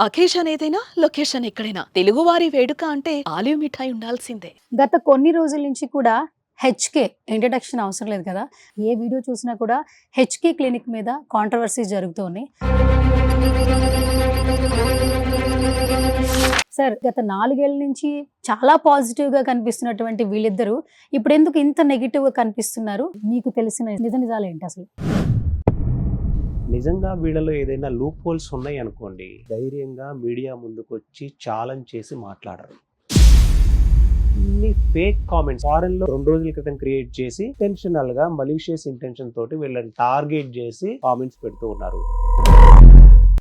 Occasion ఏదైనా location ఎక్కడైనా తెలుగువారి వేడుక అంటే ఆలివ్ మిఠాయి ఉండాల్సిందే. గత కొన్ని రోజుల నుంచి కూడా హెచ్కే ఇంట్రడక్షన్ అవసరం లేదు కదా. ఏ వీడియో చూసినా కూడా హెచ్కే క్లినిక్ మీద కాంట్రవర్సీస్ జరుగుతూ ఉన్నాయి. సార్, గత 4 ఏళ్ల నుంచి చాలా పాజిటివ్‌గా కనిపిస్తున్నటువంటి వీళ్ళిద్దరూ ఇప్పుడెందుకు ఇంత నెగెటివ్‌గా కనిపిస్తున్నారు? మీకు తెలిసిన నిజాలేంటి అసలు? నిజంగా వీళ్ళలో ఏదైనా లూప్ హోల్స్ ఉన్నాయి అనుకోండి, ధైర్యంగా మీడియా ముందుకొచ్చి ఛాలెంజ్ చేసి మాట్లాడరు. ఇన్ని ఫేక్ కామెంట్స్ ఫారెన్ లో 2 రోజుల క్రితం క్రియేట్ చేసి ఇంటెన్షనల్ గా మలీషియస్ ఇంటెన్షన్ తోటి వీళ్ళని టార్గెట్ చేసి కామెంట్స్ పెడుతూ ఉన్నారు.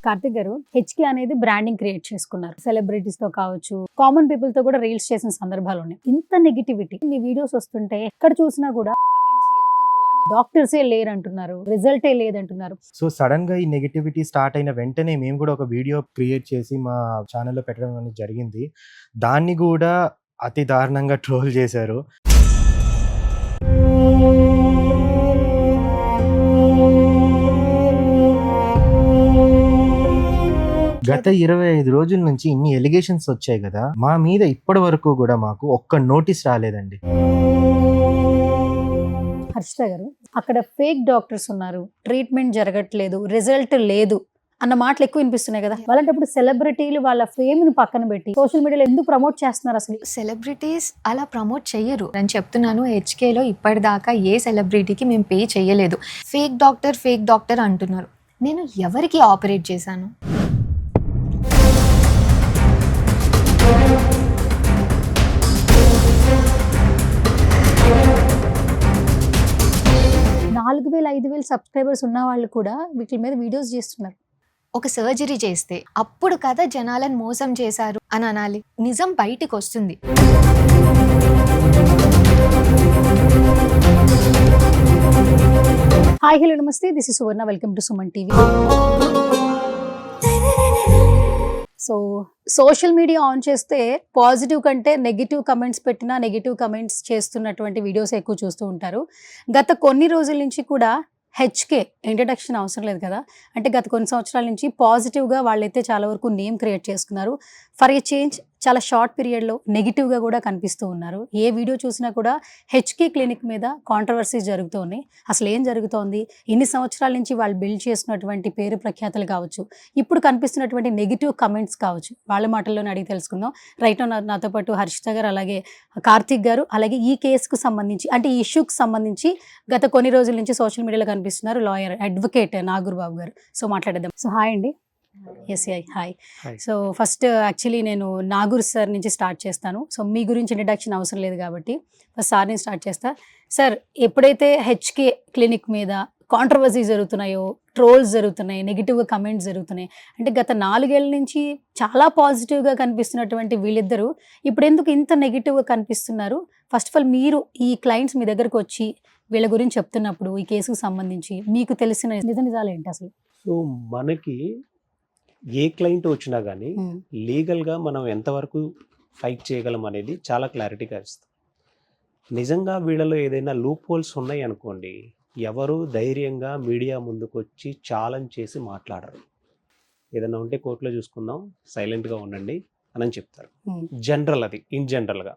కార్తిక్ గారు, హెచ్కే అనేది బ్రాండింగ్ క్రియేట్ చేసుకున్నారు. సెలబ్రిటీస్ తో కావచ్చు, కామన్ పీపుల్ తో కూడా రీల్స్ చేసిన సందర్భాలు ఉన్నాయి. ఇంత నెగిటివిటీ మీ వీడియోస్ వస్తుంటే ఎక్కడ చూసినా కూడా డాక్టర్సే లేరంటున్నారు, రిజల్టే లేదంటున్నారు. సో సడన్ గా ఈ నెగిటివిటీ స్టార్ట్ అయిన వెంటనే మేము కూడా ఒక వీడియో క్రియేట్ చేసి మా ఛానల్లో పెట్టడం అనేది జరిగింది. దాన్ని కూడా అతి దారుణంగా ట్రోల్ చేశారు. గత 25 రోజుల నుంచి ఇన్ని ఎలిగేషన్స్ వచ్చాయి కదా, మా మీద ఇప్పటి వరకు కూడా మాకు ఒక్క నోటీస్ రాలేదండి. హర్షిత గారు, అక్కడ ఫేక్ డాక్టర్స్ ఉన్నారు, ట్రీట్మెంట్ జరగట్లేదు, రిజల్ట్ లేదు అన్న మాటలు ఎక్కువ వినిపిస్తున్నాయి కదా. అలాంటప్పుడు సెలబ్రిటీలు వాళ్ళ ఫేమ్ ని పక్కన పెట్టి సోషల్ మీడియాలో ఎందుకు ప్రమోట్ చేస్తున్నారు? అసలు సెలబ్రిటీస్ అలా ప్రమోట్ చెయ్యరు. నేను చెప్తున్నాను, హెచ్కేలో ఇప్పటిదాకా ఏ సెలబ్రిటీకి మేము పే చేయలేదు. ఫేక్ డాక్టర్ అంటున్నారు. నేను ఎవరికి ఆపరేట్ చేశాను? నాలుగు 5,000 సబ్స్క్రైబర్స్ ఉన్న వాళ్ళు కూడా వీటి మీద వీడియోస్ చేస్తున్నారు. ఒక సర్జరీ చేస్తే అప్పుడు కదా జనాలను మోసం చేశారు అని అనాలి. నిజం బయటికి వస్తుంది. హాయ్, హలో, నమస్తే. This is Suvarna. Welcome to Suman TV. So social media on చేస్తే పాజిటివ్ కంటే నెగిటివ్ కమెంట్స్ పెట్టినా, నెగిటివ్ కమెంట్స్ చేస్తున్నటువంటి వీడియోస్ ఎక్కువ చూస్తూ ఉంటారు. గత కొన్ని రోజుల నుంచి కూడా హెచ్కే ఇంట్రడక్షన్ అవసరం లేదు కదా. అంటే గత కొన్ని సంవత్సరాల నుంచి పాజిటివ్గా వాళ్ళైతే చాలా వరకు నేమ్ క్రియేట్ చేసుకున్నారు. ఫర్ ఏ చేంజ్ చాలా షార్ట్ పీరియడ్లో నెగిటివ్గా కూడా కనిపిస్తూ ఉన్నారు. ఏ వీడియో చూసినా కూడా హెచ్కే క్లినిక్ మీద కాంట్రవర్సీస్ జరుగుతూ ఉన్నాయి. అసలు ఏం జరుగుతోంది? ఇన్ని సంవత్సరాల నుంచి వాళ్ళు బిల్డ్ చేసినటువంటి పేరు ప్రఖ్యాతలు కావచ్చు, ఇప్పుడు కనిపిస్తున్నటువంటి నెగిటివ్ కమెంట్స్ కావచ్చు, వాళ్ళ మాటల్లోనే అడిగి తెలుసుకుందాం. రైట్ నాతో పాటు హర్షిత గారు, అలాగే కార్తిక్ గారు, అలాగే ఈ కేసుకు సంబంధించి, అంటే ఈ ఇష్యూకి సంబంధించి గత కొన్ని రోజుల నుంచి సోషల్ మీడియాలో కనిపిస్తున్నారు లాయర్, అడ్వకేట్ నాగూర్ బాబు గారు. సో మాట్లాడేద్దాం. సో హాయ్ అండి. SI hi. So first actually నేను నాగూర్ సార్ నుంచి స్టార్ట్ చేస్తాను. సో మీ గురించి ఇంట్రడక్షన్ అవసరం లేదు కాబట్టి ఫస్ట్ సార్ నుంచి స్టార్ట్ చేస్తా. సార్, ఎప్పుడైతే హెచ్కే క్లినిక్ మీద కాంట్రవర్సీ జరుగుతున్నాయో, ట్రోల్స్ జరుగుతున్నాయి, నెగిటివ్గా కమెంట్స్ జరుగుతున్నాయి, అంటే గత 4 ఏళ్ల నుంచి చాలా పాజిటివ్గా కనిపిస్తున్నటువంటి వీళ్ళిద్దరూ ఇప్పుడెందుకు ఇంత నెగిటివ్గా కనిపిస్తున్నారు? ఫస్ట్ ఆఫ్ ఆల్ మీరు ఈ క్లయింట్స్ మీ దగ్గరకు వచ్చి వీళ్ళ గురించి చెప్తున్నప్పుడు ఈ కేసుకు సంబంధించి మీకు తెలిసిన నిజాలు ఏంటి అసలు? సో మనకి ఏ క్లయింట్ వచ్చినా కానీ లీగల్గా మనం ఎంతవరకు ఫైట్ చేయగలం అనేది చాలా క్లారిటీగా ఇస్తాం. నిజంగా వీళ్ళలో ఏదైనా లూప్ హోల్స్ ఉన్నాయి అనుకోండి, ఎవరు ధైర్యంగా మీడియా ముందుకొచ్చి ఛాలెంజ్ చేసి మాట్లాడరు. ఏదైనా ఉంటే కోర్టులో చూసుకుందాం, సైలెంట్గా ఉండండి అని చెప్తారు. జనరల్ అది ఇన్ జనరల్గా.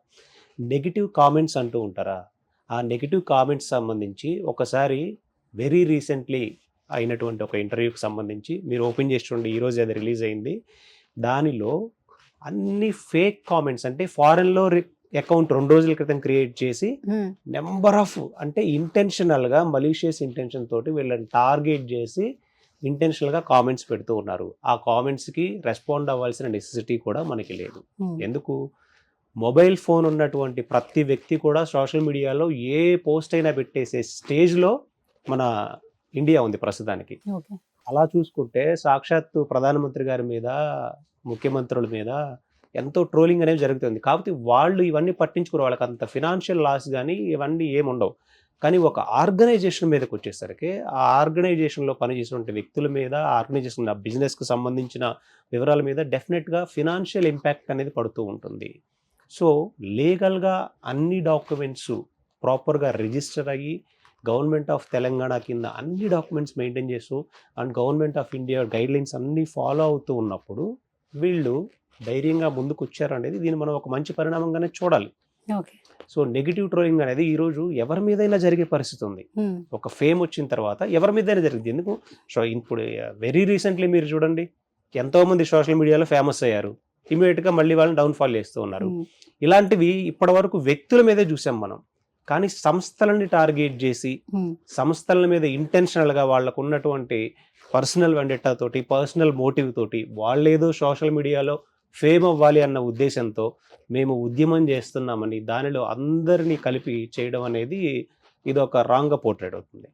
నెగిటివ్ కామెంట్స్ అంటూ ఉంటారా? ఆ నెగిటివ్ కామెంట్స్ సంబంధించి ఒకసారి వెరీ రీసెంట్లీ అయినటువంటి ఒక ఇంటర్వ్యూకి సంబంధించి మీరు ఓపెన్ చేసి చూడండి. ఈరోజు అది రిలీజ్ అయింది. దానిలో అన్ని ఫేక్ కామెంట్స్, అంటే ఫారెన్లో అకౌంట్ 2 రోజుల క్రితం క్రియేట్ చేసి నెంబర్ ఆఫ్, అంటే ఇంటెన్షనల్గా మలీషియస్ ఇంటెన్షన్ తోటి వీళ్ళని టార్గెట్ చేసి ఇంటెన్షనల్గా కామెంట్స్ పెడుతూ ఉన్నారు. ఆ కామెంట్స్కి రెస్పాండ్ అవ్వాల్సిన నెసెసిటీ కూడా మనకి లేదు. ఎందుకు? మొబైల్ ఫోన్ ఉన్నటువంటి ప్రతి వ్యక్తి కూడా సోషల్ మీడియాలో ఏ పోస్ట్ అయినా పెట్టేసే స్టేజ్లో మన ఇండియా ఉంది ప్రస్తుతానికి. అలా చూసుకుంటే సాక్షాత్తు ప్రధానమంత్రి గారి మీద, ముఖ్యమంత్రుల మీద ఎంతో ట్రోలింగ్ అనేది జరుగుతుంది. కాకపోతే వాళ్ళు ఇవన్నీ పట్టించుకోరు. వాళ్ళకి అంత ఫినాన్షియల్ లాస్ కానీ ఇవన్నీ ఏముండవు. కానీ ఒక ఆర్గనైజేషన్ మీదకి వచ్చేసరికి ఆ ఆర్గనైజేషన్లో పనిచేసినటువంటి వ్యక్తుల మీద, ఆర్గనైజేషన్ బిజినెస్కి సంబంధించిన వివరాల మీద డెఫినెట్గా ఫినాన్షియల్ ఇంపాక్ట్ అనేది పడుతూ ఉంటుంది. సో లీగల్గా అన్ని డాక్యుమెంట్స్ ప్రాపర్గా రిజిస్టర్ అయ్యి గవర్నమెంట్ ఆఫ్ తెలంగాణ కింద అన్ని డాక్యుమెంట్స్ మెయింటైన్ చేస్తూ and government of India guidelines అన్నీ ఫాలో అవుతూ ఉన్నప్పుడు వీళ్ళు ధైర్యంగా ముందుకు వచ్చారు అనేది దీన్ని మనం ఒక మంచి పరిణామంగానే చూడాలి. ఓకే. సో నెగిటివ్ ట్రోలింగ్ అనేది ఈరోజు ఎవరి మీదైనా జరిగే పరిస్థితి ఉంది. ఒక ఫేమ్ వచ్చిన తర్వాత ఎవరి మీదైనా జరిగింది. ఎందుకు సో ఇప్పుడు వెరీ రీసెంట్లీ మీరు చూడండి, ఎంతోమంది సోషల్ మీడియాలో ఫేమస్ అయ్యారు, ఇమీడియట్గా మళ్ళీ వాళ్ళని డౌన్ఫాల్ చేస్తూ ఉన్నారు. ఇలాంటివి ఇప్పటి వరకు వ్యక్తుల మీదే చూసాం మనం. కానీ సంస్థలని టార్గెట్ చేసి సంస్థల మీద ఇంటెన్షనల్గా వాళ్ళకు ఉన్నటువంటి పర్సనల్ వెండెట్టా తోటి, పర్సనల్ మోటివ్ తోటి వాళ్ళేదో సోషల్ మీడియాలో ఫేమ్ అవ్వాలి అన్న ఉద్దేశంతో మేము ఉద్యమం చేస్తున్నామని దానిలో అందరినీ కలిపి చేయడం అనేది ఇది ఒక రాంగ్గా పోర్ట్రేట్ అవుతుంది.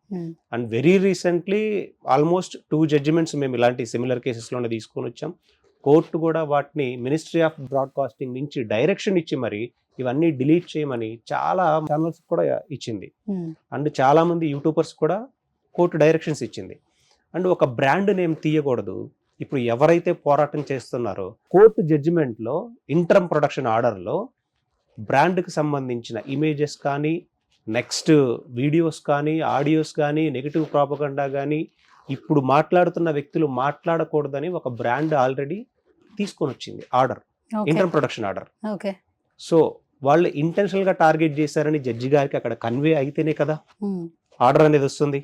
And very recently almost 2 judgements మేము ఇలాంటి సిమిలర్ కేసెస్లోనే తీసుకొని వచ్చాం. కోర్టు కూడా వాటిని మినిస్ట్రీ ఆఫ్ బ్రాడ్కాస్టింగ్ నుంచి డైరెక్షన్ ఇచ్చి మరి ఇవన్నీ డిలీట్ చేయమని చాలా ఛానల్స్ కూడా ఇచ్చింది. అండ్ చాలామంది యూట్యూబర్స్ కూడా కోర్టు డైరెక్షన్స్ ఇచ్చింది. అండ్ ఒక బ్రాండ్ నేమ్ తీయకూడదు. ఇప్పుడు ఎవరైతే పోరాటం చేస్తున్నారో కోర్టు జడ్జిమెంట్లో ఇంటర్మ్ ప్రొడక్షన్ ఆర్డర్లో బ్రాండ్కి సంబంధించిన ఇమేజెస్ కానీ, నెక్స్ట్ వీడియోస్ కానీ, ఆడియోస్ కానీ, నెగిటివ్ ప్రాపగండా కానీ ఇప్పుడు మాట్లాడుతున్న వ్యక్తులు మాట్లాడకూడదని ఒక బ్రాండ్ ఆల్రెడీ తీసుకొని వచ్చింది order, interim production order. Okay. So వాళ్ళు ఇంటెన్షనల్గా టార్గెట్ చేశారని జడ్జి గారికి అక్కడ కన్వే అయితేనే కదా ఆర్డర్ అనేది వస్తుంది.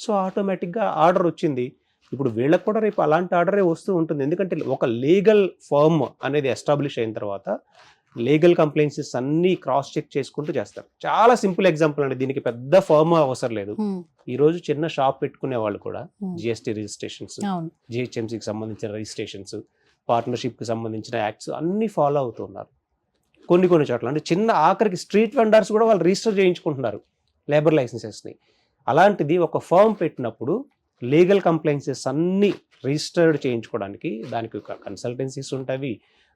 సో ఆటోమేటిక్గా ఆర్డర్ వచ్చింది. ఇప్పుడు వీళ్ళకి కూడా రేపు అలాంటి ఆర్డరే వస్తూ ఉంటుంది. ఎందుకంటే ఒక లీగల్ ఫర్మ్ అనేది ఎస్టాబ్లిష్ అయిన తర్వాత లీగల్ కంప్లైన్సెస్ అన్నీ క్రాస్ చెక్ చేసుకుంటూ చేస్తారు. చాలా సింపుల్ ఎగ్జాంపుల్ అండి, దీనికి పెద్ద ఫర్మ్ అవసరం లేదు. ఈరోజు చిన్న షాప్ పెట్టుకునే వాళ్ళు కూడా జిఎస్టీ రిజిస్ట్రేషన్స్, జిహెచ్ఎంసీకి సంబంధించిన రిజిస్ట్రేషన్స్, పార్ట్నర్షిప్కి సంబంధించిన యాక్ట్స్ అన్నీ ఫాలో అవుతున్నారు. కొన్ని చోట్ల అంటే చిన్న ఆఖరికి స్ట్రీట్ వెండర్స్ కూడా వాళ్ళు రిజిస్టర్ చేయించుకుంటున్నారు లేబర్ లైసెన్సెస్ని. అలాంటిది ఒక ఫర్మ్ పెట్టినప్పుడు లీగల్ కంప్లైన్సెస్ అన్నీ రిజిస్టర్డ్ చేయించుకోవడానికి దానికి కన్సల్టెన్సీస్ ఉంటాయి.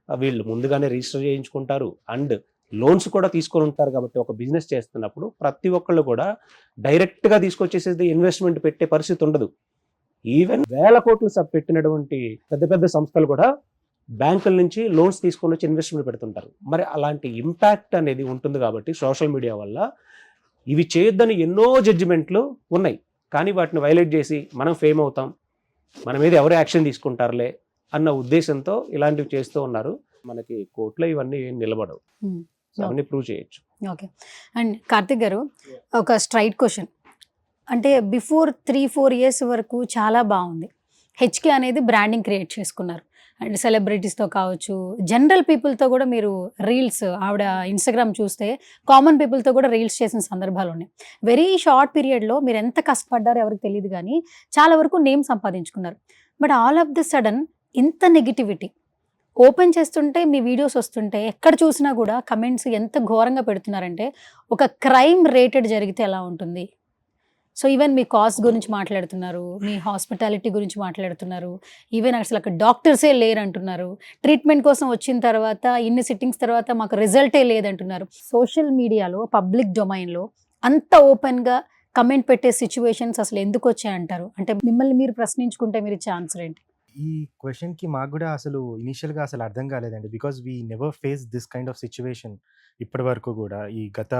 వీళ్ళు ముందుగానే రిజిస్టర్ చేయించుకుంటారు. అండ్ లోన్స్ కూడా తీసుకొని ఉంటారు. కాబట్టి ఒక బిజినెస్ చేస్తున్నప్పుడు ప్రతి ఒక్కళ్ళు కూడా డైరెక్ట్గా తీసుకొచ్చేసేది ఇన్వెస్ట్మెంట్ పెట్టే పరిస్థితి ఉండదు. ఈవెన్ 1000 కోట్లు పెట్టినటువంటి పెద్ద పెద్ద సంస్థలు కూడా బ్యాంకుల నుంచి లోన్స్ తీసుకొని వచ్చి ఇన్వెస్ట్మెంట్ పెడుతుంటారు. మరి అలాంటి ఇంపాక్ట్ అనేది ఉంటుంది. కాబట్టి సోషల్ మీడియా వల్ల ఇవి చేయొద్దని ఎన్నో జడ్జిమెంట్లు ఉన్నాయి. కానీ వాటిని వైలేట్ చేసి మనం ఫేమ్ అవుతాం, మన మీద ఎవరు యాక్షన్ తీసుకుంటారులే అన్న ఉద్దేశంతో ఇలాంటివి చేస్తూ ఉన్నారు. మనకి కోర్టులో ఇవన్నీ ఏం నిలబడవు. అవన్నీ ప్రూవ్ చేయొచ్చు. ఓకే. అండ్ కార్తిక్ గారు, ఒక స్ట్రైట్ క్వశ్చన్. అంటే బిఫోర్ 3-4 ఇయర్స్ వరకు చాలా బాగుంది. హెచ్కే అనేది బ్రాండింగ్ క్రియేట్ చేసుకున్నారు. అండ్ సెలబ్రిటీస్తో కావచ్చు, జనరల్ పీపుల్తో కూడా మీరు రీల్స్, ఆవిడ ఇన్స్టాగ్రామ్ చూస్తే కామన్ పీపుల్తో కూడా రీల్స్ చేసిన సందర్భాలు ఉన్నాయి. వెరీ షార్ట్ పీరియడ్లో మీరు ఎంత కష్టపడ్డారో ఎవరికి తెలియదు, కానీ చాలా వరకు నేమ్ సంపాదించుకున్నారు. But all of the sudden ఇంత నెగిటివిటీ ఓపెన్ చేస్తుంటే, మీ వీడియోస్ వస్తుంటే ఎక్కడ చూసినా కూడా కమెంట్స్ ఎంత ఘోరంగా పెడుతున్నారంటే, ఒక క్రైమ్ రేటెడ్ జరిగితే ఎలా ఉంటుంది. సో ఈవెన్ మీ కాస్ట్ గురించి మాట్లాడుతున్నారు, మీ హాస్పిటాలిటీ గురించి మాట్లాడుతున్నారు, ఈవెన్ అసలు అక్కడ డాక్టర్సే లేరంటున్నారు, ట్రీట్మెంట్ కోసం వచ్చిన తర్వాత ఇన్ని సిట్టింగ్స్ తర్వాత మాకు రిజల్టే లేదంటున్నారు. సోషల్ మీడియాలో పబ్లిక్ డొమైన్లో అంత ఓపెన్గా కమెంట్ పెట్టే సిచ్యువేషన్స్ అసలు ఎందుకు వచ్చాయంటారు? అంటే మిమ్మల్ని మీరు ప్రశ్నించుకుంటే మీరు ఇచ్చే ఆన్సర్ ఏంటి? ఈ క్వశ్చన్కి మాకు కూడా అసలు ఇనీషియల్గా అసలు అర్థం కాలేదండి. Because we never face this kind of situation ఇప్పటి వరకు కూడా ఈ గత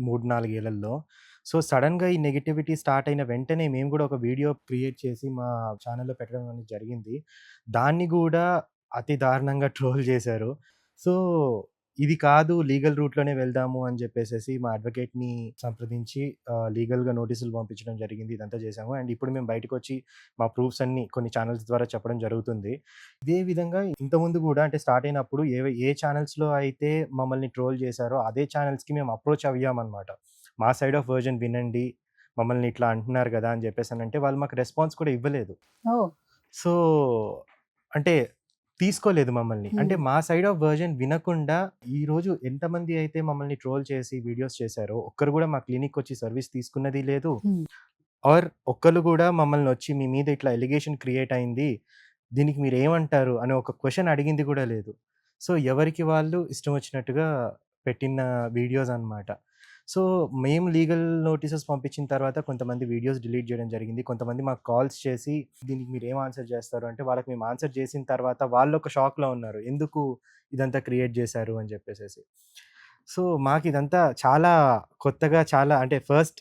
3-4 ఏళ్లలో. సో సడన్గా ఈ నెగిటివిటీ స్టార్ట్ అయిన వెంటనే మేము కూడా ఒక వీడియో క్రియేట్ చేసి మా ఛానల్లో పెట్టడం అనేది జరిగింది. దాన్ని కూడా అతి దారుణంగా ట్రోల్ చేశారు. సో ఇది కాదు, లీగల్ రూట్లోనే వెళ్దాము అని చెప్పేసి మా అడ్వకేట్ని సంప్రదించి లీగల్గా నోటీసులు పంపించడం జరిగింది. ఇదంతా చేసాము. అండ్ ఇప్పుడు మేము బయటకు వచ్చి మా ప్రూఫ్స్ అన్ని కొన్ని ఛానల్స్ ద్వారా చెప్పడం జరుగుతుంది. ఇదే విధంగా ఇంతకుముందు కూడా అంటే స్టార్ట్ అయినప్పుడు ఏ ఛానల్స్లో అయితే మమ్మల్ని ట్రోల్ చేశారో అదే ఛానల్స్కి మేము అప్రోచ్ అయ్యామన్నమాట. మా సైడ్ ఆఫ్ వర్జన్ వినండి, మమ్మల్ని ఇట్లా అంటున్నారు కదా అని చెప్పేసి అంటే వాళ్ళు మాకు రెస్పాన్స్ కూడా ఇవ్వలేదు. సో అంటే తీసుకోలేదు మమ్మల్ని. అంటే మా సైడ్ ఆఫ్ వర్జన్ వినకుండా ఈరోజు ఎంతమంది అయితే మమ్మల్ని ట్రోల్ చేసి వీడియోస్ చేశారో ఒక్కరు కూడా మా క్లినిక్ వచ్చి సర్వీస్ తీసుకున్నది లేదు. ఆర్ ఒక్కరు కూడా మమ్మల్ని వచ్చి మీ మీద ఇట్లా ఎలిగేషన్ క్రియేట్ అయింది, దీనికి మీరు ఏమంటారు అని ఒక క్వశ్చన్ అడిగింది కూడా లేదు. సో ఎవరికి వాళ్ళు ఇష్టం వచ్చినట్టుగా పెట్టిన వీడియోస్ అన్నమాట. సో మేము లీగల్ నోటీసెస్ పంపించిన తర్వాత కొంతమంది వీడియోస్ డిలీట్ చేయడం జరిగింది. కొంతమంది మాకు కాల్స్ చేసి దీనికి మీరు ఏం ఆన్సర్ చేస్తారు అంటే వాళ్ళకి మేము ఆన్సర్ చేసిన తర్వాత వాళ్ళు ఒక షాక్లో ఉన్నారు, ఎందుకు ఇదంతా క్రియేట్ చేశారు అని చెప్పేసి. సో మాకు ఇదంతా చాలా కొత్తగా, చాలా అంటే ఫస్ట్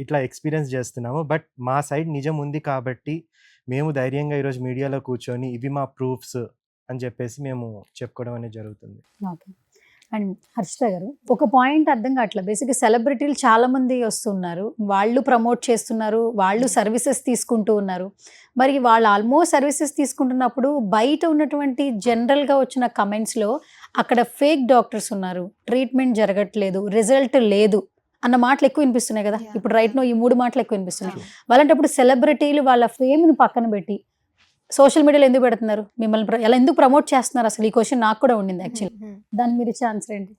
ఇట్లా ఎక్స్పీరియన్స్ చేస్తున్నాము. బట్ మా సైడ్ నిజం ఉంది కాబట్టి మేము ధైర్యంగా ఈరోజు మీడియాలో కూర్చొని ఇవి మా ప్రూఫ్స్ అని చెప్పేసి మేము చెప్పుకోవడం అనేది జరుగుతుంది. ఓకే. అండ్ హర్షిత గారు, ఒక పాయింట్ అర్థం కావట్లేదు. బేసిక్గా సెలబ్రిటీలు చాలా మంది వస్తున్నారు, వాళ్ళు ప్రమోట్ చేస్తున్నారు, వాళ్ళు సర్వీసెస్ తీసుకుంటూ ఉన్నారు. మరి వాళ్ళు ఆల్మోస్ట్ సర్వీసెస్ తీసుకుంటున్నప్పుడు బయట ఉన్నటువంటి జనరల్గా వచ్చిన కమెంట్స్లో అక్కడ ఫేక్ డాక్టర్స్ ఉన్నారు, ట్రీట్మెంట్ జరగట్లేదు, రిజల్ట్ లేదు అన్న మాటలు ఎక్కువ వినిపిస్తున్నాయి కదా. Yeah. ఇప్పుడు రైట్ నో ఈ 3 మాటలు ఎక్కువ వినిపిస్తున్నాయి. వాళ్ళంటప్పుడు సెలబ్రిటీలు వాళ్ళ ఫేమ్ని పక్కన పెట్టి సోషల్ మీడియాలో ఎందుకు పెడుతున్నారు? మిమ్మల్ని ఎలా ఎందుకు ప్రమోట్ చేస్తున్నారు? అసలు ఈ క్వశ్చన్ నాకు కూడా ఉండింది యాక్చువల్లీ. దాని మీరు ఇచ్చే ఆన్సర్ ఏంటి?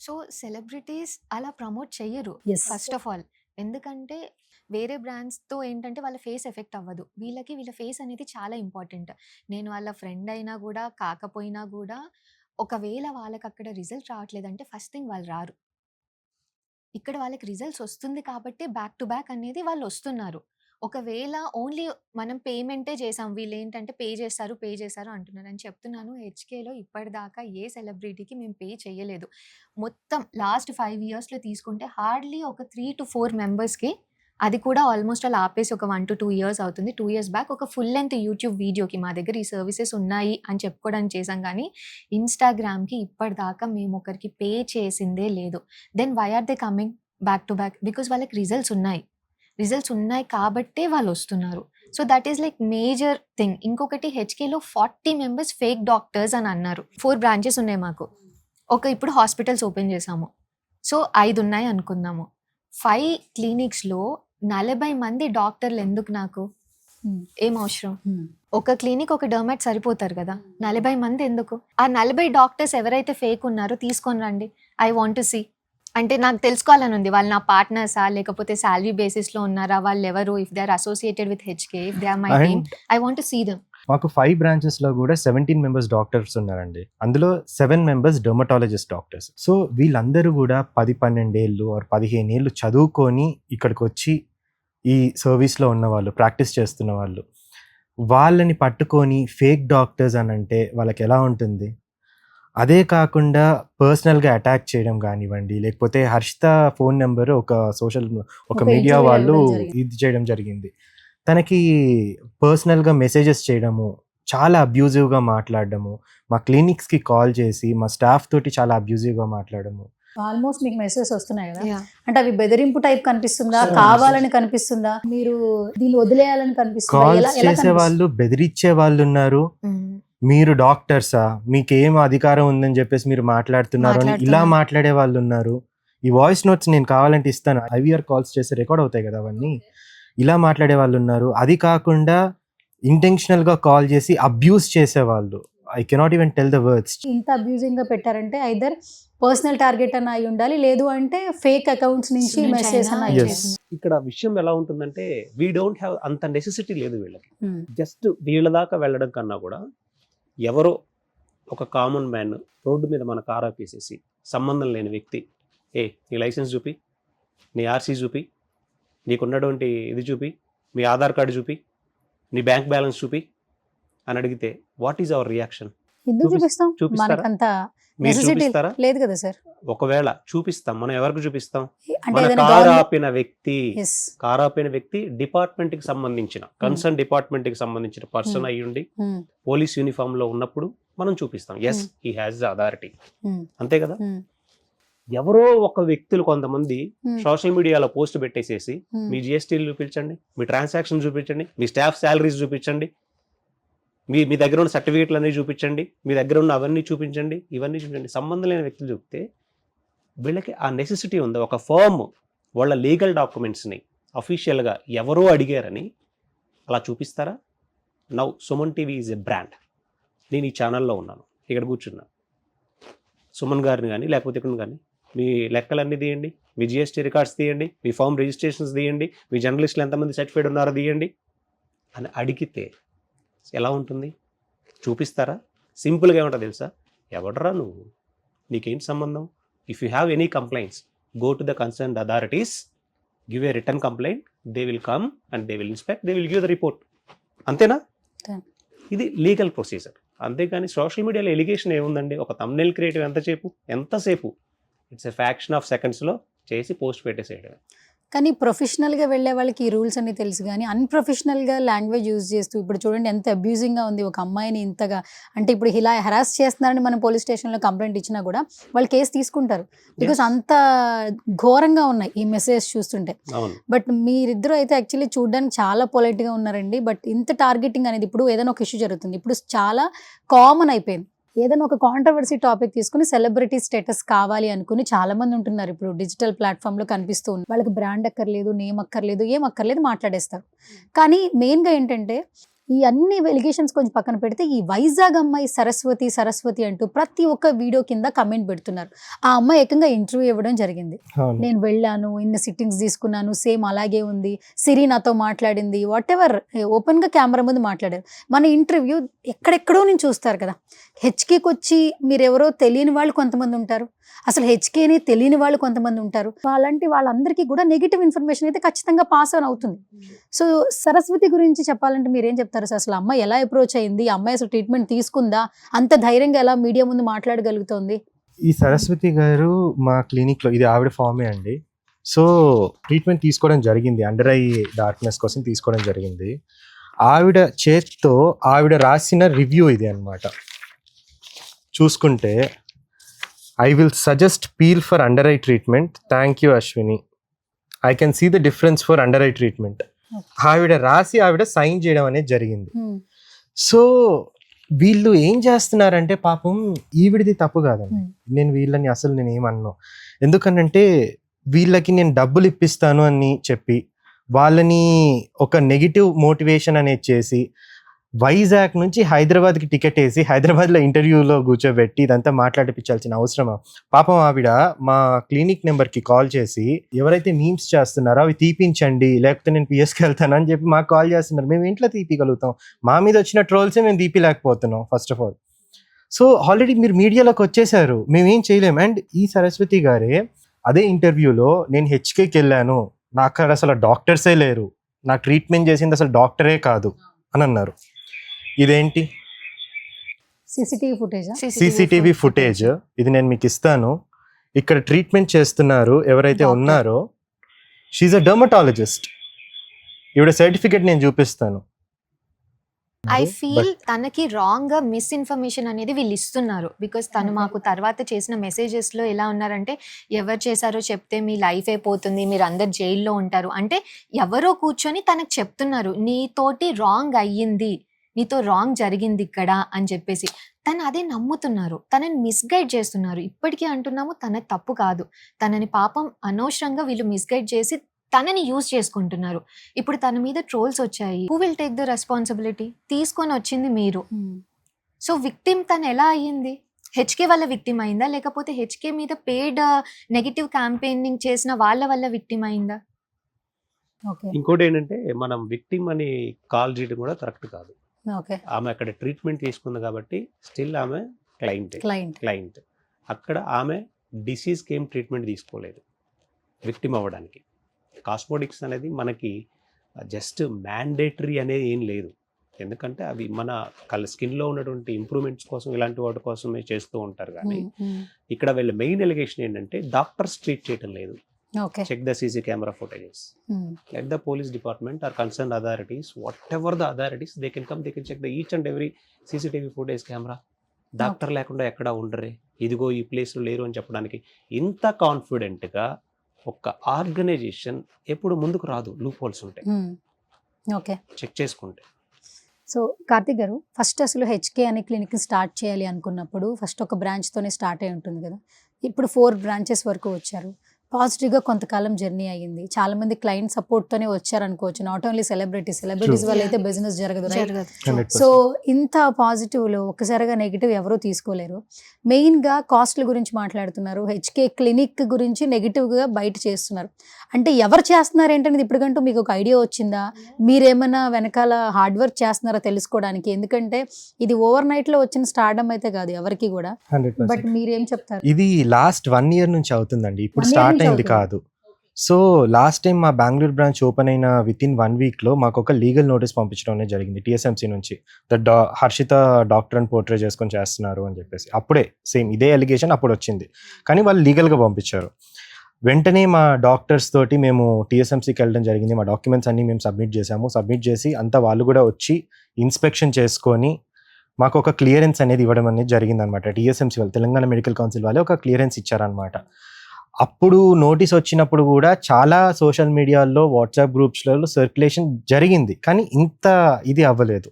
సో సెలబ్రిటీస్ అలా ప్రమోట్ చెయ్యరు Yes. First of all. ఎందుకంటే వేరే బ్రాండ్స్తో ఏంటంటే వాళ్ళ ఫేస్ ఎఫెక్ట్ అవ్వదు, వీళ్ళ ఫేస్ అనేది చాలా ఇంపార్టెంట్. నేను వాళ్ళ ఫ్రెండ్ అయినా కూడా కాకపోయినా కూడా ఒకవేళ వాళ్ళకి అక్కడ రిజల్ట్ రావట్లేదంటే ఫస్ట్ థింగ్ వాళ్ళు రారు. ఇక్కడ వాళ్ళకి రిజల్ట్స్ వస్తుంది కాబట్టి బ్యాక్ టు బ్యాక్ అనేది వాళ్ళు వస్తున్నారు. ఒకవేళ ఓన్లీ మనం పేమెంటే చేసాం, వీళ్ళు ఏంటంటే పే చేస్తారు అంటున్నారు. అని చెప్తున్నాను, హెచ్కేలో ఇప్పటిదాకా ఏ సెలబ్రిటీకి మేము పే చేయలేదు. మొత్తం లాస్ట్ 5 yearsలో తీసుకుంటే హార్డ్లీ ఒక 3 to 4 మెంబర్స్కి, అది కూడా ఆల్మోస్ట్ అలా ఆపేసి ఒక 1 to 2 years అవుతుంది. 2 years బ్యాక్ ఒక ఫుల్ లెంత్ యూట్యూబ్ వీడియోకి మా దగ్గర ఈ సర్వీసెస్ ఉన్నాయి అని చెప్పుకోవడానికి చేసాం, కానీ ఇన్స్టాగ్రామ్కి ఇప్పటిదాకా మేము ఒకరికి పే చేసిందే లేదు. Then why are they coming back to back? Because వాళ్ళకి రిజల్ట్స్ ఉన్నాయి కాబట్టే వాళ్ళు వస్తున్నారు. So that is like major thing. ఇంకొకటి, హెచ్కేలో 40 members ఫేక్ డాక్టర్స్ అని అన్నారు. 4 branches ఉన్నాయి మాకు. ఇప్పుడు హాస్పిటల్స్ ఓపెన్ చేసాము, సో 5 ఉన్నాయి అనుకుందాము. 5 clinicsలో 40 మంది డాక్టర్లు ఎందుకు నాకు? ఏం అవసరం? ఒక క్లినిక్ ఒక డర్మాట్ సరిపోతారు కదా, 40 మంది ఎందుకు? ఆ 40 డాక్టర్స్ ఎవరైతే ఫేక్ ఉన్నారో తీసుకొని రండి, ఐ వాంట్ టు సీ. అంటే నాకు తెలుసుకోవాలని ఉంది, వాళ్ళు నా పార్ట్నర్సా లేకపోతే శాలరీ బేసిస్లో ఉన్నారా, వాళ్ళు ఎవరు, if they are associated with HK, if they are my team, I want to see them. మాకు 5 branchesలో కూడా 17 members డాక్టర్స్ ఉన్నారండి. అందులో 7 members డెర్మటాలజిస్ట్ డాక్టర్స్. సో వీళ్ళందరూ కూడా 10-12 ఏళ్ళు ఆర్ 15 ఏళ్ళు చదువుకొని ఇక్కడికి వచ్చి ఈ సర్వీస్లో ఉన్న వాళ్ళు, ప్రాక్టీస్ చేస్తున్న వాళ్ళు, వాళ్ళని పట్టుకొని ఫేక్ డాక్టర్స్ అని అంటే వాళ్ళకి ఎలా ఉంటుంది? అదే కాకుండా పర్సనల్గా అటాక్ చేయడం కానివ్వండి, లేకపోతే హర్షిత ఫోన్ నెంబర్ ఒక మీడియా interview వాళ్ళు ఇవ్వడం జరిగింది. ఇది చేయడం జరిగింది. తనకి పర్సనల్గా మెసేజెస్ చేయడము, చాలా అబ్యూజివ్గా మాట్లాడడము, మా క్లినిక్స్కి కాల్ చేసి మా స్టాఫ్ తోటి చాలా అబ్యూజివ్గా మాట్లాడము. ఆల్మోస్ట్ మీకు మెసేజెస్ వస్తున్నాయి కదా, Yeah. అంటే అవి బెదిరింపు టైప్ కనిపిస్తుందా, Sure. కావాలని కనిపిస్తుందా, మీరు దీన్ని వదిలేయాలని కనిపిస్తుందా, కాల్స్ ఎలా చేసే కనిపిస్తుంది? వాళ్ళు, బెదిరించే వాళ్ళు ఉన్నారు. మీరు డాక్టర్సా, మీకేం అధికారం ఉందని చెప్పేసి మీరు మాట్లాడుతున్నారు అని ఇలా మాట్లాడుతున్నారు. మాట్లాడే వాళ్ళు ఉన్నారు. ఈ వాయిస్ నోట్స్ నేను కావాలంటే ఇస్తాను, ఐవీఆర్ కాల్స్ చేసి రికార్డ్ అవుతాయి కదా అవన్నీ. ఇలా మాట్లాడే వాళ్ళు ఉన్నారు. అది కాకుండా ఇంటెన్షనల్గా కాల్ చేసి అబ్యూస్ చేసేవాళ్ళు. I cannot even tell the words. ఇంత అబ్యూజింగ్ గా పెట్టారంటే ఐదర్ పర్సనల్ టార్గెట్ అన్న అయి ఉండాలి, లేదు అంటే ఫేక్ అకౌంట్స్ నుంచి నుంచి మెసేజ్ అన్న అయినా అయి Yes. ఇక్కడ విషయం ఎలా ఉంటుందంటే, వీ డోంట్ హ్యావ్ అంత నెసెసిటీ లేదు వీళ్ళకి. జస్ట్ వీళ్ళ దాకా వెళ్ళడం కన్నా కూడా ఎవరో ఒక కామన్ మ్యాన్ రోడ్డు మీద మన కార్ ఆపేసేసి సంబంధం లేని వ్యక్తి, నీ లైసెన్స్ చూపి, నీ ఆర్సీ చూపి, నీకున్నటువంటి ఇది చూపి, మీ ఆధార్ కార్డు చూపి, నీ బ్యాంక్ బ్యాలెన్స్ చూపి అని అడిగితే వాట్ ఈజ్ అవర్ రియాక్షన్? ఎందుకు చూపిస్తాం? చూపిస్తారా? మనకంత మీరు నెసెసిటీ చూపిస్తారా? లేదు కదా సార్. ఒకవేళ చూపిస్తాం, మనం ఎవరికి చూపిస్తాం? అంటే మన ఏదైనా కారు ఆపిన వ్యక్తి, yes. కారు ఆపిన వ్యక్తి డిపార్ట్మెంట్ కి సంబంధించిన కన్సర్న్ డిపార్ట్మెంట్ కి సంబంధించిన పర్సన్ అయి ఉండి పోలీస్ యూనిఫామ్ లో ఉన్నప్పుడు మనం చూపిస్తాం, yes he has the authority, అంతే కదా. ఎవరో ఒక వ్యక్తులు కొంతమంది సోషల్ మీడియాలో పోస్ట్ పెట్టేసేసి మీ జిఎస్టీలు చూపించండి, మీ ట్రాన్సాక్షన్ చూపించండి, మీ స్టాఫ్ శాలరీస్ చూపించండి, మీ దగ్గర ఉన్న సర్టిఫికేట్లు అన్నీ చూపించండి, మీ దగ్గర ఉన్న అవన్నీ చూపించండి, ఇవన్నీ చూపించండి, సంబంధం లేని వ్యక్తులు చూపితే వీళ్ళకి ఆ నెసెసిటీ ఉంది. ఒక ఫర్మ్ వాళ్ళ లీగల్ డాక్యుమెంట్స్ని అఫీషియల్గా ఎవరో అడిగారని అలా చూపిస్తారా? Now Suman TV is a brand. నేను ఈ ఛానల్లో ఉన్నాను, ఇక్కడ కూర్చున్నా, సుమన్ గారిని కానీ లేకపోతే ఇక్కడ కానీ మీ లెక్కలన్నీ తీయండి, మీ జిఎస్టీ రికార్డ్స్ తీయండి, మీ ఫామ్ రిజిస్ట్రేషన్స్ తీయండి, మీ జర్నలిస్టులు ఎంతమంది సర్టిఫైడ్ ఉన్నారో తీయండి అని అడిగితే ఎలా ఉంటుంది? చూపిస్తారా? సింపుల్గా ఏమంటా తెలుసా? ఎవడరా నువ్వు, నీకేం సంబంధం? If you have any complaints, go to the concerned authorities, give a return complaint, they will come and they will inspect, they will give the report. అంతేనా? ఇది లీగల్ ప్రొసీజర్. అంతేకాని సోషల్ మీడియాలో ఎలిగేషన్ ఏముందండి? ఒక థంబ్నెయిల్ క్రియేటివ్ ఎంతసేపు, it's a faction of సెకండ్స్లో చేసి post పెట్టేసేయడం. కానీ ప్రొఫెషనల్‌గా వెళ్ళే వాళ్ళకి ఈ రూల్స్ అన్నీ తెలుసు గానీ, అన్‌ప్రొఫెషనల్‌గా లాంగ్వేజ్ యూజ్ చేస్తూ ఇప్పుడు చూడండి ఎంత అబ్యూజింగ్‌గా ఉంది ఒక అమ్మాయిని ఇంతగా. అంటే ఇప్పుడు ఇలా హెరాస్ చేస్తున్నారని మనం పోలీస్ స్టేషన్‌లో కంప్లెయింట్ ఇచ్చినా గూడా వాళ్ళు కేస్ తీసుకుంటారు. బికాజ్ అంత ఘోరంగా ఉన్నాయి ఈ మెసేజెస్ చూస్తుంటే. అవును. బట్ మీరిద్దరూ అయితే యాక్చువల్లీ చూడడానికి చాలా పొలైట్‌గా ఉన్నారండి. బట్ ఇంత టార్గెటింగ్ అనేది ఇప్పుడు ఏదైనా ఒక ఇష్యూ జరుగుతుంది. ఇప్పుడు చాలా కామన్ అయిపోయింది. ఏదైనా ఒక కాంట్రవర్సీ టాపిక్ తీసుకొని సెలబ్రిటీ స్టేటస్ కావాలి అనుకుని చాలా మంది ఉంటున్నారు. ఇప్పుడు డిజిటల్ ప్లాట్‌ఫామ్‌లో కనిపిస్తూ ఉంది. వాళ్ళకి బ్రాండ్ అక్కర్లేదు, నేమ్ అక్కర్లేదు, ఏం అక్కర్లేదు మాట్లాడేస్తారు. కానీ మెయిన్‌గా ఏంటంటే ఈ అన్ని ఎలిగేషన్స్ కొంచెం పక్కన పెడితే ఈ వైజాగ్ అమ్మాయి సరస్వతి, సరస్వతి అంటూ ప్రతి ఒక్క వీడియో కింద కమెంట్ పెడుతున్నారు. ఆ అమ్మాయి ఏకంగా ఇంటర్వ్యూ ఇవ్వడం జరిగింది. అవును. నేను వెళ్ళాను, ఇన్ని సిట్టింగ్స్ తీసుకున్నాను, సేమ్ అలాగే ఉంది, సిరి నాతో మాట్లాడింది, వాటెవర్ ఓపెన్‌గా కెమెరా ముందు మాట్లాడారు. మన ఇంటర్వ్యూ ఎక్కడెక్కడో నుంచి చూస్తారు కదా! హెచ్‌కేకొచ్చి మీరెవరో తెలియని వాళ్ళు కొంతమంది ఉంటారు. అసలు హెచ్‌కేనే తెలియని వాళ్ళు కొంతమంది ఉంటారు. అలాంటి వాళ్ళందరికీ కూడా నెగెటివ్ ఇన్ఫర్మేషన్ అయితే ఖచ్చితంగా పాస్ ఆన్ అవుతుంది. సో, సరస్వతి గురించి చెప్పాలంటే మీరేం చెప్తారు సార్? అసలు ఆ అమ్మాయి ఎలా అప్రోచ్ అయింది? ఆ అమ్మాయి అసలు ట్రీట్మెంట్ తీసుకుందా? అంత ధైర్యంగా ఎలా మీడియా ముందు మాట్లాడగలుగుతోంది? ఈ సరస్వతి గారు మా క్లినిక్‌లో ఇది ఆవిడ ఫార్మే అండి. సో, ట్రీట్మెంట్ తీసుకోవడం జరిగింది. అండర్ ఐ డార్క్‌నెస్ కోసం తీసుకోవడం జరిగింది. ఆవిడ చేత్తో ఆవిడ రాసిన రివ్యూ ఇది అన్నమాట. చూసుకుంటే I will suggest peel for under eye treatment. Thank you Ashwini. I can see the difference for under eye treatment. ఆవిడ రాసి ఆవిడ సైన్ చేయడం అనేది జరిగింది. సో వీళ్ళు ఏం చేస్తున్నారంటే పాపం ఈవిడిది తప్పు కాదండి. నేను వీళ్ళని అసలు నేను ఏమన్నాను, ఎందుకనంటే వీళ్ళకి నేను డబ్బులు ఇప్పిస్తాను అని చెప్పి వాళ్ళని ఒక నెగిటివ్ మోటివేషన్ అనేది చేసి వైజాగ్ నుంచి హైదరాబాద్కి టికెట్ వేసి హైదరాబాద్లో ఇంటర్వ్యూలో కూర్చోబెట్టి ఇదంతా మాట్లాడిపించాల్సిన అవసరమా? పాపం ఆవిడ మా క్లినిక్ నెంబర్కి కాల్ చేసి ఎవరైతే మీమ్స్ చేస్తున్నారో అవి తీపించండి, లేకపోతే నేను పిఎస్కి వెళ్తాను అని చెప్పి మాకు కాల్ చేస్తున్నారు. మేము ఇంట్లో తీపిగలుగుతాం, మా మీద వచ్చిన ట్రోల్సే మేము తీపిలేకపోతున్నాం first of all. So already మీరు మీడియాలోకి వచ్చేసారు, మేమేం చేయలేం. అండ్ ఈ సరస్వతి గారే అదే ఇంటర్వ్యూలో నేను హెచ్కేకి వెళ్ళాను, నాకు అక్కడ అసలు డాక్టర్సే లేరు, నాకు ట్రీట్మెంట్ చేసింది అసలు డాక్టరే కాదు అని అన్నారు. ఇదేంటి? CCTV footage. ఇది నేను మీకు ఇస్తాను. ఇక్కడ ట్రీట్మెంట్ చేస్తున్నారు ఎవరైతే ఉన్నారో, షీఈ్ అ డర్మటాలజిస్ట్. ఈవిడ సర్టిఫికెట్ నేను చూపిస్తాను. ఐ ఫీల్ తనకి రాంగ్ గా మిస్ఇన్ఫర్మేషన్ అనేది వీళ్ళు ఇస్తున్నారు. బికాస్ తను మాకు తర్వాత చేసిన మెసేజెస్ లో ఎలా ఉన్నారంటే, ఎవరు చేశారో చెప్తే మీ లైఫ్ అయిపోతుంది, మీరు అందరు జైల్లో ఉంటారు అంటే ఎవరో కూర్చొని తనకు చెప్తున్నారు నీతోటి రాంగ్ అయ్యింది, నీతో రాంగ్ జరిగింది ఇక్కడ అని చెప్పేసి. తను అదే నమ్ముతున్నారు, తనని మిస్గైడ్ చేస్తున్నారు. ఇప్పటికీ అంటున్నాము తన తప్పు కాదు, తనని పాపం అనవసరంగా వీళ్ళు మిస్గైడ్ చేసి తనని యూజ్ చేసుకుంటున్నారు. ఇప్పుడు తన మీద ట్రోల్స్ వచ్చాయి. Who will take the responsibility? తీసుకొని వచ్చింది మీరు. సో విక్టిమ్ తను ఎలా అయ్యింది? హెచ్కే వల్ల విక్టిమ్ అయిందా, లేకపోతే హెచ్కే మీద పేడ్ నెగిటివ్ క్యాంపెయినింగ్ చేసిన వాళ్ళ వల్ల విక్టిమ్ అయిందా? ఇంకోటి ఏంటంటే మనం విక్టిమ్ అని కాల్ చేయడం కూడా కరెక్ట్ కాదు. ఆమె అక్కడ ట్రీట్మెంట్ తీసుకుంది కాబట్టి స్టిల్ ఆమె క్లయింట్. అక్కడ ఆమె డిసీజ్కి ఏం ట్రీట్మెంట్ తీసుకోలేదు విక్టిమ్ అవ్వడానికి. కాస్మోటిక్స్ అనేది మనకి జస్ట్ మ్యాండేటరీ అనేది ఏం లేదు. ఎందుకంటే అవి మన స్కిన్లో ఉన్నటువంటి ఇంప్రూవ్మెంట్స్ కోసం ఇలాంటి వాటి కోసమే చేస్తూ ఉంటారు. కానీ ఇక్కడ వీళ్ళ మెయిన్ ఎలిగేషన్ ఏంటంటే డాక్టర్స్ ట్రీట్ చేయటం లేదు. Check the CC camera footages. Let the police department or concerned authorities, whatever the authorities, they can come, they can check the each and every CCTV footage camera. Doctor లేకుండా ఎక్కడ ఉండరే, ఇదిగో ఈ ప్లేస్లో లేరు అని చెప్పడానికి ఇంత కాన్ఫిడెంట్గా ఒక ఆర్గనైజేషన్ ఎప్పుడు ముందుకు రాదు. లూప్ హోల్స్ ఉంటాయి, చెక్ చేసుకుంటే. సో కార్తిక్ గారు, ఫస్ట్ అసలు హెచ్కే అనే క్లినిక్ స్టార్ట్ చేయాలి అనుకున్నప్పుడు ఫస్ట్ ఒక బ్రాంచ్తోనే స్టార్ట్ అయి ఉంటుంది కదా. ఇప్పుడు 4 బ్రాంచెస్ వరకు వచ్చారు. పాజిటివ్గా కొంతకాలం జర్నీ అయ్యింది. చాలా మంది క్లయింట్ సపోర్ట్తోనే వచ్చారు అనుకోవచ్చు. నాట్ ఓన్లీ సెలబ్రిటీస్ వల్ల అయితే బిజినెస్ జరగదు. సో ఇంత పాజిటివ్లో ఒక్కసారిగా నెగిటివ్ ఎవరూ తీసుకోలేరు. మెయిన్గా కాస్ట్ల గురించి మాట్లాడుతున్నారు. హెచ్కే క్లినిక్ గురించి నెగిటివ్గా బయట చేస్తున్నారు. అంటే ఎవరు చేస్తున్నారు ఏంటనేది ఇప్పటికంటూ మీకు ఒక ఐడియా వచ్చిందా? మీరేమైనా వెనకాల హార్డ్ వర్క్ చేస్తున్నారా తెలుసుకోవడానికి? ఎందుకంటే ఇది ఓవర్ నైట్లో వచ్చిన స్టార్డమ్ అయితే కాదు ఎవరికి కూడా. బట్ మీరేం చెప్తారు? ఇది లాస్ట్ 1 year నుంచి అవుతుందండి, ఇప్పుడు స్టార్ట్ అయింది కాదు. సో లాస్ట్ టైం మా బెంగళూరు బ్రాంచ్ ఓపెన్ అయిన విత్ ఇన్ 1 weekలో మాకు ఒక లీగల్ నోటీస్ పంపించడం అనేది జరిగింది TSMC నుంచి. హర్షిత డాక్టర్ అని పోర్ట్రే చేసుకొని చేస్తున్నారు అని చెప్పేసి. అప్పుడే సేమ్ ఇదే అలిగేషన్ అప్పుడు వచ్చింది, కానీ వాళ్ళు లీగల్గా పంపించారు. వెంటనే మా డాక్టర్స్ తోటి మేము టీఎస్ఎంసీకి వెళ్ళడం జరిగింది. మా డాక్యుమెంట్స్ అన్నీ మేము సబ్మిట్ చేసాము. సబ్మిట్ చేసి అంతా వాళ్ళు కూడా వచ్చి ఇన్స్పెక్షన్ చేసుకొని మాకు ఒక క్లియరెన్స్ అనేది ఇవ్వడం అనేది జరిగిందనమాట. టీఎస్ఎంసీ వాళ్ళు, తెలంగాణ మెడికల్ కౌన్సిల్ వాళ్ళే ఒక క్లియరెన్స్ ఇచ్చారనమాట. అప్పుడు నోటీస్ వచ్చినప్పుడు కూడా చాలా సోషల్ మీడియాలో, వాట్సాప్ గ్రూప్స్లలో సర్క్యులేషన్ జరిగింది, కానీ ఇంత ఇది అవ్వలేదు.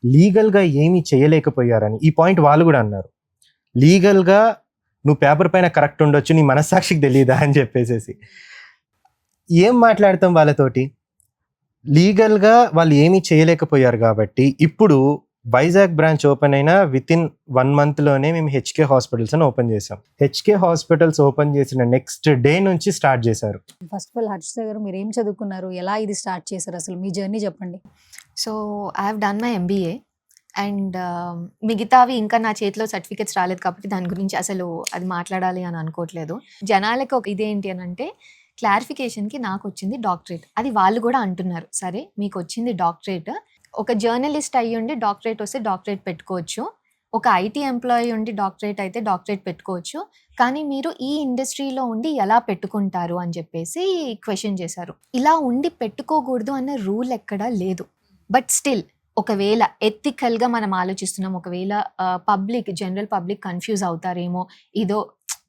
లీగల్గా ఏమీ చేయలేకపోయారని ఈ పాయింట్ వాళ్ళు కూడా అన్నారు. లీగల్గా నువ్వు పేపర్ పైన కరెక్ట్ ఉండొచ్చు, నీ మనస్సాక్షికి తెలియదా అని చెప్పేసి ఏం మాట్లాడతాం వాళ్ళతోటి. లీగల్గా వాళ్ళు ఏమీ చేయలేకపోయారు కాబట్టి ఇప్పుడు వైజాగ్ బ్రాంచ్ ఓపెన్ అయిన విత్ ఇన్ 1 monthలోనే మేము హెచ్కే హాస్పిటల్స్ అని ఓపెన్ చేసాం. హెచ్కే హాస్పిటల్స్ ఓపెన్ చేసిన నెక్స్ట్ డే నుంచి స్టార్ట్ చేశారు. ఫస్ట్ ఆఫ్ ఆల్ హర్షిత గారు, మీరు ఏం చదువుకున్నారు, ఎలా ఇది స్టార్ట్ చేశారు, అసలు మీ జర్నీ చెప్పండి. So I have done my MBA and మిగతావి ఇంకా నా చేతిలో సర్టిఫికెట్స్ రాలేదు కాబట్టి దాని గురించి అసలు అది మాట్లాడాలి అని అనుకోవట్లేదు. జనాలకు ఒక ఇదేంటి అని అంటే, క్లారిఫికేషన్కి నాకు వచ్చింది డాక్టరేట్, అది వాళ్ళు కూడా అంటున్నారు. సరే మీకు వచ్చింది డాక్టరేట్, ఒక జర్నలిస్ట్ అయ్యి ఉండి డాక్టరేట్ వస్తే డాక్టరేట్ పెట్టుకోవచ్చు, ఒక ఐటీ ఎంప్లాయీ ఉండి డాక్టరేట్ అయితే డాక్టరేట్ పెట్టుకోవచ్చు, కానీ మీరు ఈ ఇండస్ట్రీలో ఉండి ఎలా పెట్టుకుంటారు అని చెప్పేసి క్వశ్చన్ చేశారు. ఇలా ఉండి పెట్టుకోకూడదు అన్న రూల్ ఎక్కడా లేదు. బట్ స్టిల్ ఒకవేళ ఎథికల్గా మనం ఆలోచిస్తున్నాం, ఒకవేళ జనరల్ పబ్లిక్ కన్ఫ్యూజ్ అవుతారేమో, ఇదో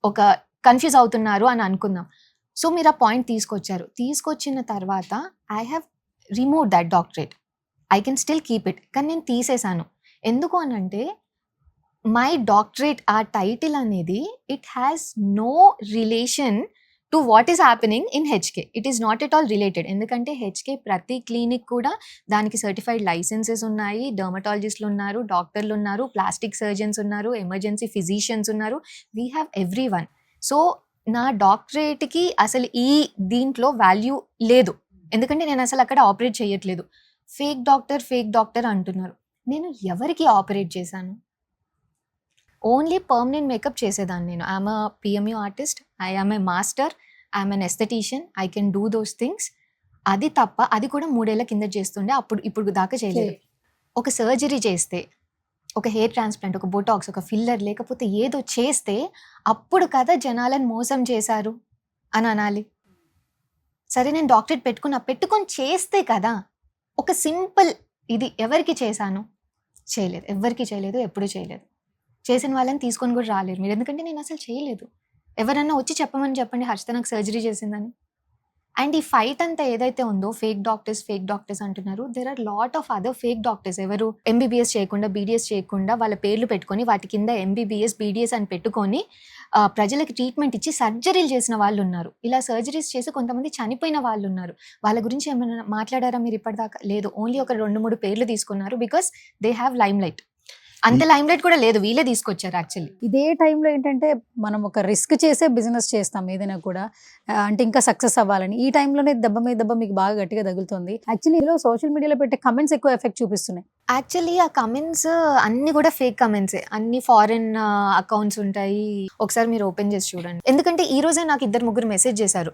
ఒక కన్ఫ్యూజ్ అవుతున్నారు అని అనుకుందాం. సో మీరు ఆ పాయింట్ తీసుకొచ్చారు. తీసుకొచ్చిన తర్వాత I have remove that doctorate. I can still keep it, కానీ నేను తీసేశాను. ఎందుకు అని అంటే మై డాక్టరేట్, ఆ టైటిల్ అనేది it has no relation to what is happening in HK. It is not at all related. ఎందుకంటే హెచ్కే ప్రతి క్లినిక్ కూడా దానికి సర్టిఫైడ్ లైసెన్సెస్ ఉన్నాయి, డర్మటాలజిస్టులు ఉన్నారు, డాక్టర్లు ఉన్నారు, ప్లాస్టిక్ సర్జన్స్ ఉన్నారు, ఎమర్జెన్సీ ఫిజిషియన్స్ ఉన్నారు, we have everyone. So నా డాక్టరేట్కి అసలు ఈ దీంట్లో వాల్యూ లేదు, ఎందుకంటే నేను అసలు అక్కడ ఆపరేట్ చేయట్లేదు. ఫేక్ డాక్టర్ అంటున్నారు. నేను ఎవరికి ఆపరేట్ చేశాను? ఓన్లీ పర్మనెంట్ మేకప్ చేసేదాన్ని నేను. I'm a PMU artist, I am a master, I'm an aesthetician, I can do those things. అది తప్ప, అది కూడా 3 ఏళ్ల కింద చేస్తుండే, ఇప్పుడు దాకా చేయలేదు. ఒక సర్జరీ చేస్తే, ఒక హెయిర్ ట్రాన్స్ప్లాంట్, ఒక బొటాక్స్, ఒక ఫిల్లర్, లేకపోతే ఏదో చేస్తే అప్పుడు కదా జనాలను మోసం చేశారు అని అనాలి. సరే నేను డాక్టరేట్ పెట్టుకొని చేస్తే కదా. ఒక సింపుల్ ఇది ఎవరికి చేశాను? చేయలేదు, ఎవరికి చేయలేదు, ఎప్పుడు చేయలేదు. చేసిన వాళ్ళని తీసుకొని కూడా రాలేరు మీరు, ఎందుకంటే నేను అసలు చేయలేదు. ఎవరన్నా వచ్చి చెప్పండి హర్షిత నాకు సర్జరీ చేసిందని. అండ్ ఈ ఫైట్ అంతా ఏదైతే ఉందో, ఫేక్ డాక్టర్స్ అంటున్నారు. There are lot of other fake doctors. ఎవరు ఎంబీబీఎస్ చేయకుండా, బీడీఎస్ చేయకుండా వాళ్ళ పేర్లు పెట్టుకొని వాటి కింద ఎంబీబీఎస్, బీడీఎస్ అని పెట్టుకొని ప్రజలకి ట్రీట్మెంట్ ఇచ్చి సర్జరీలు చేసిన వాళ్ళు ఉన్నారు. ఇలా సర్జరీస్ చేసి కొంతమంది చనిపోయిన వాళ్ళు ఉన్నారు. వాళ్ళ గురించి ఏమైనా మాట్లాడారా మీరు ఇప్పటిదాకా? లేదు. ఓన్లీ ఒక 2-3 పేర్లు తీసుకున్నారు, because they have lime light. అంత లైమ్ లైట్ కూడా లేదు, వీళ్ళే తీసుకొచ్చారు యాక్చువల్లీ. ఇదే టైంలో ఏంటంటే మనం ఒక రిస్క్ చేసే బిజినెస్ చేస్తాం ఏదైనా కూడా, అంటే ఇంకా సక్సెస్ అవ్వాలని. ఈ టైంలోనే దెబ్బ మీద దెబ్బ మీకు బాగా గట్టిగా తగులుతుంది. యాక్చువల్లీ ఇందులో సోషల్ మీడియాలో పెట్టే కమెంట్స్ ఎక్కువ ఎఫెక్ట్ చూపిస్తున్నాయి. యాక్చువల్లీ ఆ కమెంట్స్ అన్ని కూడా ఫేక్ కమెంట్సే, అన్ని ఫారెన్ అకౌంట్స్ ఉంటాయి. ఒకసారి మీరు ఓపెన్ చేసి చూడండి. ఎందుకంటే ఈ రోజే నాకు 2-3 మెసేజ్ చేశారు,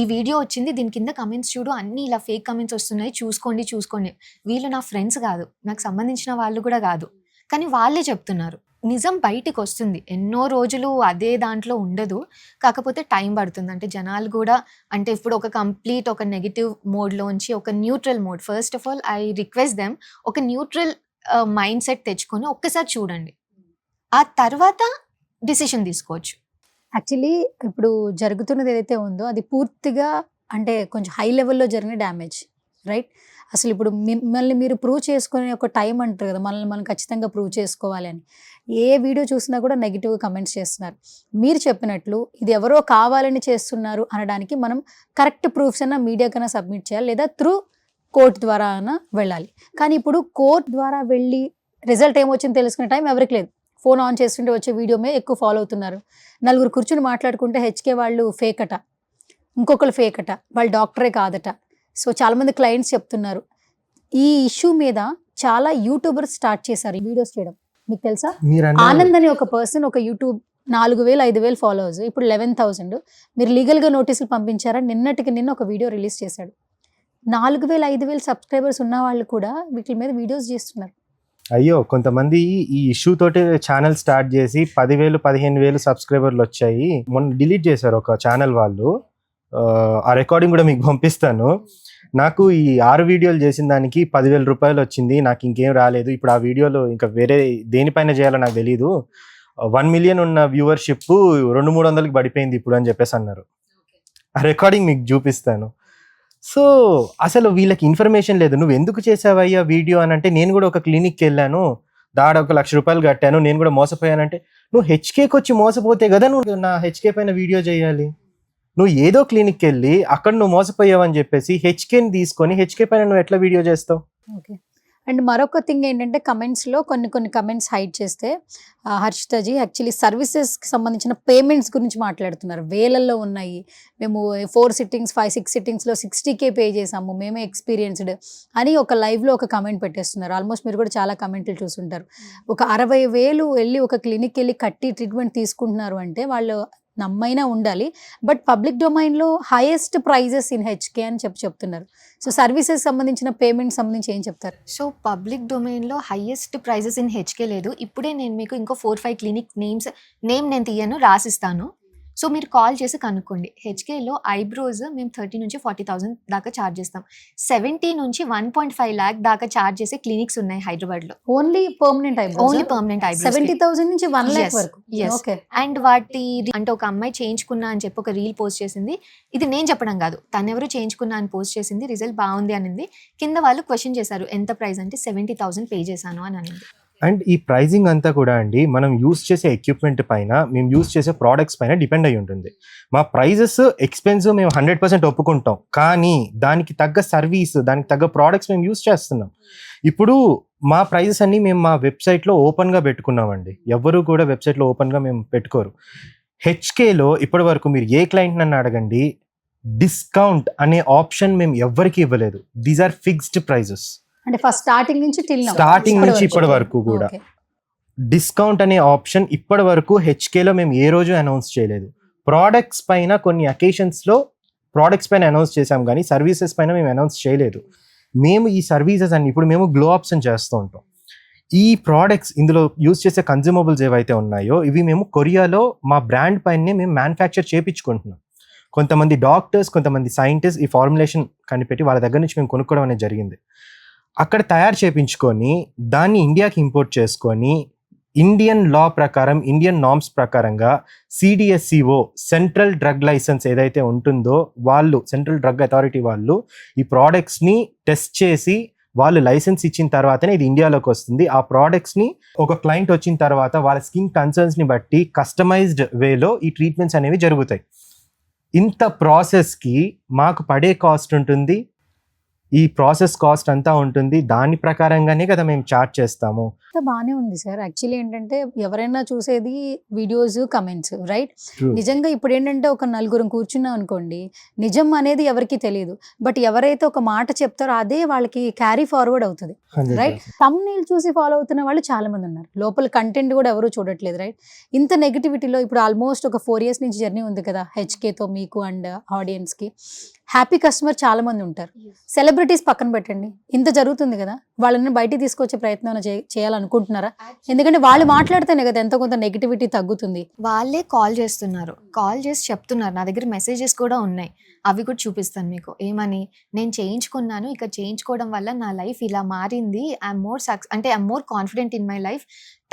ఈ వీడియో వచ్చింది, దీని కింద కమెంట్స్ చూడు, అన్ని ఇలా ఫేక్ కమెంట్స్ వస్తున్నాయి, చూసుకోండి. వీళ్ళు నా ఫ్రెండ్స్ కాదు, నాకు సంబంధించిన వాళ్ళు కూడా కాదు, కానీ వాళ్ళే చెప్తున్నారు. నిజం బయటికి వస్తుంది, ఎన్నో రోజులు అదే దాంట్లో ఉండదు, కాకపోతే టైం పడుతుంది. అంటే జనాలు కూడా, అంటే ఇప్పుడు ఒక నెగిటివ్ మోడ్లోంచి ఒక neutral mode, first of all I request them, ఒక న్యూట్రల్ మైండ్ సెట్ తెచ్చుకొని ఒక్కసారి చూడండి, ఆ తర్వాత డిసిషన్ తీసుకోవచ్చు. యాక్చువల్లీ ఇప్పుడు జరుగుతున్నది ఏదైతే ఉందో అది పూర్తిగా అంటే కొంచెం హై లెవెల్లో జరిగిన డ్యామేజ్, రైట్? అసలు ఇప్పుడు మిమ్మల్ని మీరు ప్రూవ్ చేసుకునే ఒక టైం అంటారు కదా, మనల్ని మనం ఖచ్చితంగా ప్రూవ్ చేసుకోవాలి అని. ఏ వీడియో చూసినా కూడా నెగిటివ్ కమెంట్స్ చేస్తున్నారు. మీరు చెప్పినట్లు ఇది ఎవరో కావాలని చేస్తున్నారు అనడానికి మనం కరెక్ట్ ప్రూఫ్స్ అన్న మీడియా కన్నా సబ్మిట్ చేయాలి, లేదా త్రూ కోర్ట్ ద్వారా అయినా వెళ్ళాలి. కానీ ఇప్పుడు కోర్ట్ ద్వారా వెళ్ళి రిజల్ట్ ఏమొచ్చింది తెలుసుకునే టైం ఎవరికి లేదు. ఫోన్ ఆన్ చేస్తుంటే వచ్చే వీడియో మీద ఎక్కువ ఫాలో అవుతున్నారు. 4 కూర్చుని మాట్లాడుకుంటే హెచ్కే వాళ్ళు ఫేక్ అట, ఇంకొకరు ఫేక్ అట, వాళ్ళు డాక్టరే కాదట. సో చాలామంది క్లయింట్స్ చెప్తున్నారు. ఈ ఇష్యూ మీద చాలా యూట్యూబర్స్ స్టార్ట్ చేశారు వీడియోస్ చేయడం. మీకు తెలుసా? ఆనంద్ అనే ఒక పర్సన్, ఒక యూట్యూబ్ 4,000-5,000 ఫాలోవర్స్, ఇప్పుడు 11,000. మీరు లీగల్గా నోటీసులు పంపించారా? నిన్న ఒక వీడియో రిలీజ్ చేశాడు. 4,000-5,000 సబ్స్క్రైబర్స్ ఉన్న వాళ్ళు కూడా వీటి మీద వీడియోస్ చేస్తున్నారు. అయ్యో కొంతమంది ఈ ఇష్యూ తోటి ఛానల్ స్టార్ట్ చేసి 10,000 15,000 సబ్స్క్రైబర్లు వచ్చాయి. మొన్న డిలీట్ చేశారు ఒక ఛానల్ వాళ్ళు. ఆ రికార్డింగ్ కూడా మీకు పంపిస్తాను. నాకు ఈ 6 వీడియోలు చేసిన దానికి 10,000 రూపాయలు వచ్చింది, నాకు ఇంకేం రాలేదు. ఇప్పుడు ఆ వీడియోలో ఇంకా వేరే దేనిపైన చేయాలో నాకు తెలీదు. 1 మిలియన్ ఉన్న వ్యూవర్షిప్ 200-300కి పడిపోయింది ఇప్పుడు అని చెప్పేసి అన్నారు. ఆ రికార్డింగ్ మీకు చూపిస్తాను. సో అసలు వీళ్ళకి ఇన్ఫర్మేషన్ లేదు. నువ్వు ఎందుకు చేసావయ్యా వీడియో అని అంటే, నేను కూడా ఒక క్లినిక్కి వెళ్ళాను, దాడ 1,00,000 రూపాయలు కట్టాను, నేను కూడా మోసపోయానంటే, నువ్వు హెచ్కేకి వచ్చి మోసపోతే కదా నువ్వు నా హెచ్కే పైన వీడియో చేయాలి. నువ్వు ఏదో క్లినిక్కి వెళ్ళి అక్కడ నువ్వు మోసపోయావని చెప్పేసి హెచ్కేని తీసుకొని హెచ్కే పైన నువ్వు ఎట్లా వీడియో చేస్తావు? ఓకే. అండ్ మరొక థింగ్ ఏంటంటే కమెంట్స్లో కొన్ని కమెంట్స్ హైడ్ చేస్తే హర్షితాజీ యాక్చువల్లీ సర్వీసెస్కి సంబంధించిన పేమెంట్స్ గురించి మాట్లాడుతున్నారు. వేలల్లో ఉన్నాయి, మేము 4 సిట్టింగ్స్ 5-6 సిట్టింగ్స్లో 60K పే చేసాము, మేమే ఎక్స్పీరియన్స్డ్ అని ఒక లైవ్లో ఒక కమెంట్ పెట్టేస్తున్నారు. ఆల్మోస్ట్ మీరు కూడా చాలా కమెంట్లు చూసుంటారు. ఒక 60,000 వెళ్ళి ఒక క్లినిక్కి వెళ్ళి కట్టి ట్రీట్మెంట్ తీసుకుంటున్నారు అంటే వాళ్ళు నమ్మైనా ఉండాలి. బట్ పబ్లిక్ డొమైన్లో హైయెస్ట్ ప్రైజెస్ ఇన్ హెచ్కే అని చెప్తున్నారు. సో సర్వీసెస్ సంబంధించిన పేమెంట్ సంబంధించి ఏం చెప్తారు? సో పబ్లిక్ డొమైన్లో హైయెస్ట్ ప్రైజెస్ ఇన్ హెచ్కే లేదు. ఇప్పుడే నేను మీకు ఇంకో 4-5 క్లినిక్ నేమ్ నేను తీయను, రాసిస్తాను. సో మీరు కాల్ చేసి కనుక్కోండి. హెచ్కేలో ఐబ్రోస్ మేము 30 నుంచి 40,000 దాకా ఛార్జ్ చేస్తాం. 70 నుంచి 1.5 lakh దాకా ఛార్జ్ చేసే క్లినిక్స్ ఉన్నాయి హైదరాబాద్లో. Only permanent eyebrows? Only permanent eyebrows 70,000 నుంచి 1 lakh Yes, వరకు. yes. ఓకే. అండ్ వాటి అంటే ఒక అమ్మాయి చేయించుకున్నా అని చెప్పి ఒక రీల్ పోస్ట్ చేసింది. ఇది నేను చెప్పడం కాదు, తను ఎవరు చేయించుకున్నా అని పోస్ట్ చేసింది, రిజల్ట్ బాగుంది అనింది. కింద వాళ్ళు క్వశ్చన్ చేశారు ఎంత ప్రైస్ అంటే 70,000 పే చేశాను అని అనింది. అండ్ ఈ ప్రైజింగ్ అంతా కూడా అండి మనం యూస్ చేసే ఎక్విప్మెంట్ పైన, మేము యూస్ చేసే ప్రోడక్ట్స్ పైన డిపెండ్ అయి ఉంటుంది. మా ప్రైజెస్ ఎక్స్పెన్సివ్ మేము 100% ఒప్పుకుంటాం, కానీ దానికి తగ్గ సర్వీస్, దానికి తగ్గ ప్రోడక్ట్స్ మేము యూస్ చేస్తున్నాం. ఇప్పుడు మా ప్రైజెస్ అన్ని మేము మా వెబ్సైట్లో ఓపెన్గా పెట్టుకున్నామండి. ఎవరు కూడా వెబ్సైట్లో ఓపెన్గా మేము పెట్టుకోరు. హెచ్కేలో ఇప్పటి వరకు మీరు ఏ క్లయింట్ నన్ను అడగండి, డిస్కౌంట్ అనే ఆప్షన్ మేము ఎవ్వరికి ఇవ్వలేదు. These are fixed prices. అంటే ఫస్ట్ స్టార్టింగ్ నుంచి స్టార్టింగ్ నుంచి ఇప్పటి వరకు కూడా డిస్కౌంట్ అనే ఆప్షన్ ఇప్పటి వరకు హెచ్కేలో మేము ఏ రోజు అనౌన్స్ చేయలేదు. ప్రోడక్ట్స్ పైన కొన్ని అకేషన్స్లో ప్రోడక్ట్స్ పైన అనౌన్స్ చేసాం, కానీ సర్వీసెస్ పైన మేము అనౌన్స్ చేయలేదు. మేము ఈ సర్వీసెస్ అన్ని ఇప్పుడు మేము గ్లో అప్స్ అని చేస్తూ ఉంటాం. ఈ ప్రోడక్ట్స్ ఇందులో యూజ్ చేసే కన్జ్యూమబుల్స్ ఏవైతే ఉన్నాయో ఇవి మేము కొరియాలో మా బ్రాండ్ పైనే మేము మ్యానుఫ్యాక్చర్ చేయించుకుంటున్నాం. కొంతమంది డాక్టర్స్, కొంతమంది సైంటిస్ట్ ఈ ఫార్ములేషన్ కనిపెట్టి వాళ్ళ దగ్గర నుంచి మేము కొనుక్కోవడం అనేది జరిగింది. అక్కడ తయారు చేయించుకొని దాన్ని ఇండియాకి ఇంపోర్ట్ చేసుకొని ఇండియన్ లా ప్రకారం, ఇండియన్ నార్మ్స్ ప్రకారంగా CDSCO సెంట్రల్ డ్రగ్ లైసెన్స్ ఏదైతే ఉంటుందో వాళ్ళు, సెంట్రల్ డ్రగ్ అథారిటీ వాళ్ళు ఈ ప్రోడక్ట్స్ని టెస్ట్ చేసి వాళ్ళు లైసెన్స్ ఇచ్చిన తర్వాతనే ఇది ఇండియాలోకి వస్తుంది. ఆ ప్రోడక్ట్స్ని ఒక క్లయింట్ వచ్చిన తర్వాత వాళ్ళ స్కిన్ కన్సర్న్స్ని బట్టి కస్టమైజ్డ్ వేలో ఈ ట్రీట్మెంట్స్ అనేవి జరుగుతాయి. ఇంత ప్రాసెస్కి మాకు పడే కాస్ట్ ఉంటుంది, ఈ ప్రాసెస్ కాస్ట్ అంతా ఉంటుంది, దాని ప్రకారంగానే కదా మేము చార్జ్ చేస్తాము. బాగానే ఉంది సార్. యాక్చువల్లీ ఏంటంటే ఎవరైనా చూసేది వీడియోస్, కమెంట్స్, రైట్? నిజంగా ఇప్పుడు ఏంటంటే ఒక నలుగురం కూర్చున్నాం అనుకోండి, నిజం అనేది ఎవరికి తెలియదు. బట్ ఎవరైతే ఒక మాట చెప్తారో అదే వాళ్ళకి క్యారీ ఫార్వర్డ్ అవుతుంది, రైట్? థంబ్నెయిల్ చూసి ఫాలో అవుతున్న వాళ్ళు చాలా మంది ఉన్నారు, లోపల కంటెంట్ కూడా ఎవరు చూడట్లేదు, రైట్? ఇంత నెగిటివిటీలో ఇప్పుడు ఆల్మోస్ట్ ఒక 4 years నుంచి జర్నీ ఉంది కదా హెచ్కేతో మీకు అండ్ ఆడియన్స్కి. హ్యాపీ కస్టమర్ చాలా మంది ఉంటారు. సెలబ్రిటీస్ పక్కన పెట్టండి, ఇంత జరుగుతుంది కదా, వాళ్ళని బయటికి తీసుకొచ్చే ప్రయత్నం చేయాలనుకుంటున్నారా? ఎందుకంటే వాళ్ళు మాట్లాడితేనే కదా ఎంతో కొంత నెగిటివిటీ తగ్గుతుంది. వాళ్ళే కాల్ చేస్తున్నారు, కాల్ చేసి చెప్తున్నారు. నా దగ్గర మెసేజెస్ కూడా ఉన్నాయి, అవి కూడా చూపిస్తాను మీకు. ఏమని, నేను చేయించుకున్నాను, ఇక్కడ చేయించుకోవడం వల్ల నా లైఫ్ ఇలా మారింది, I'm more confident in my life,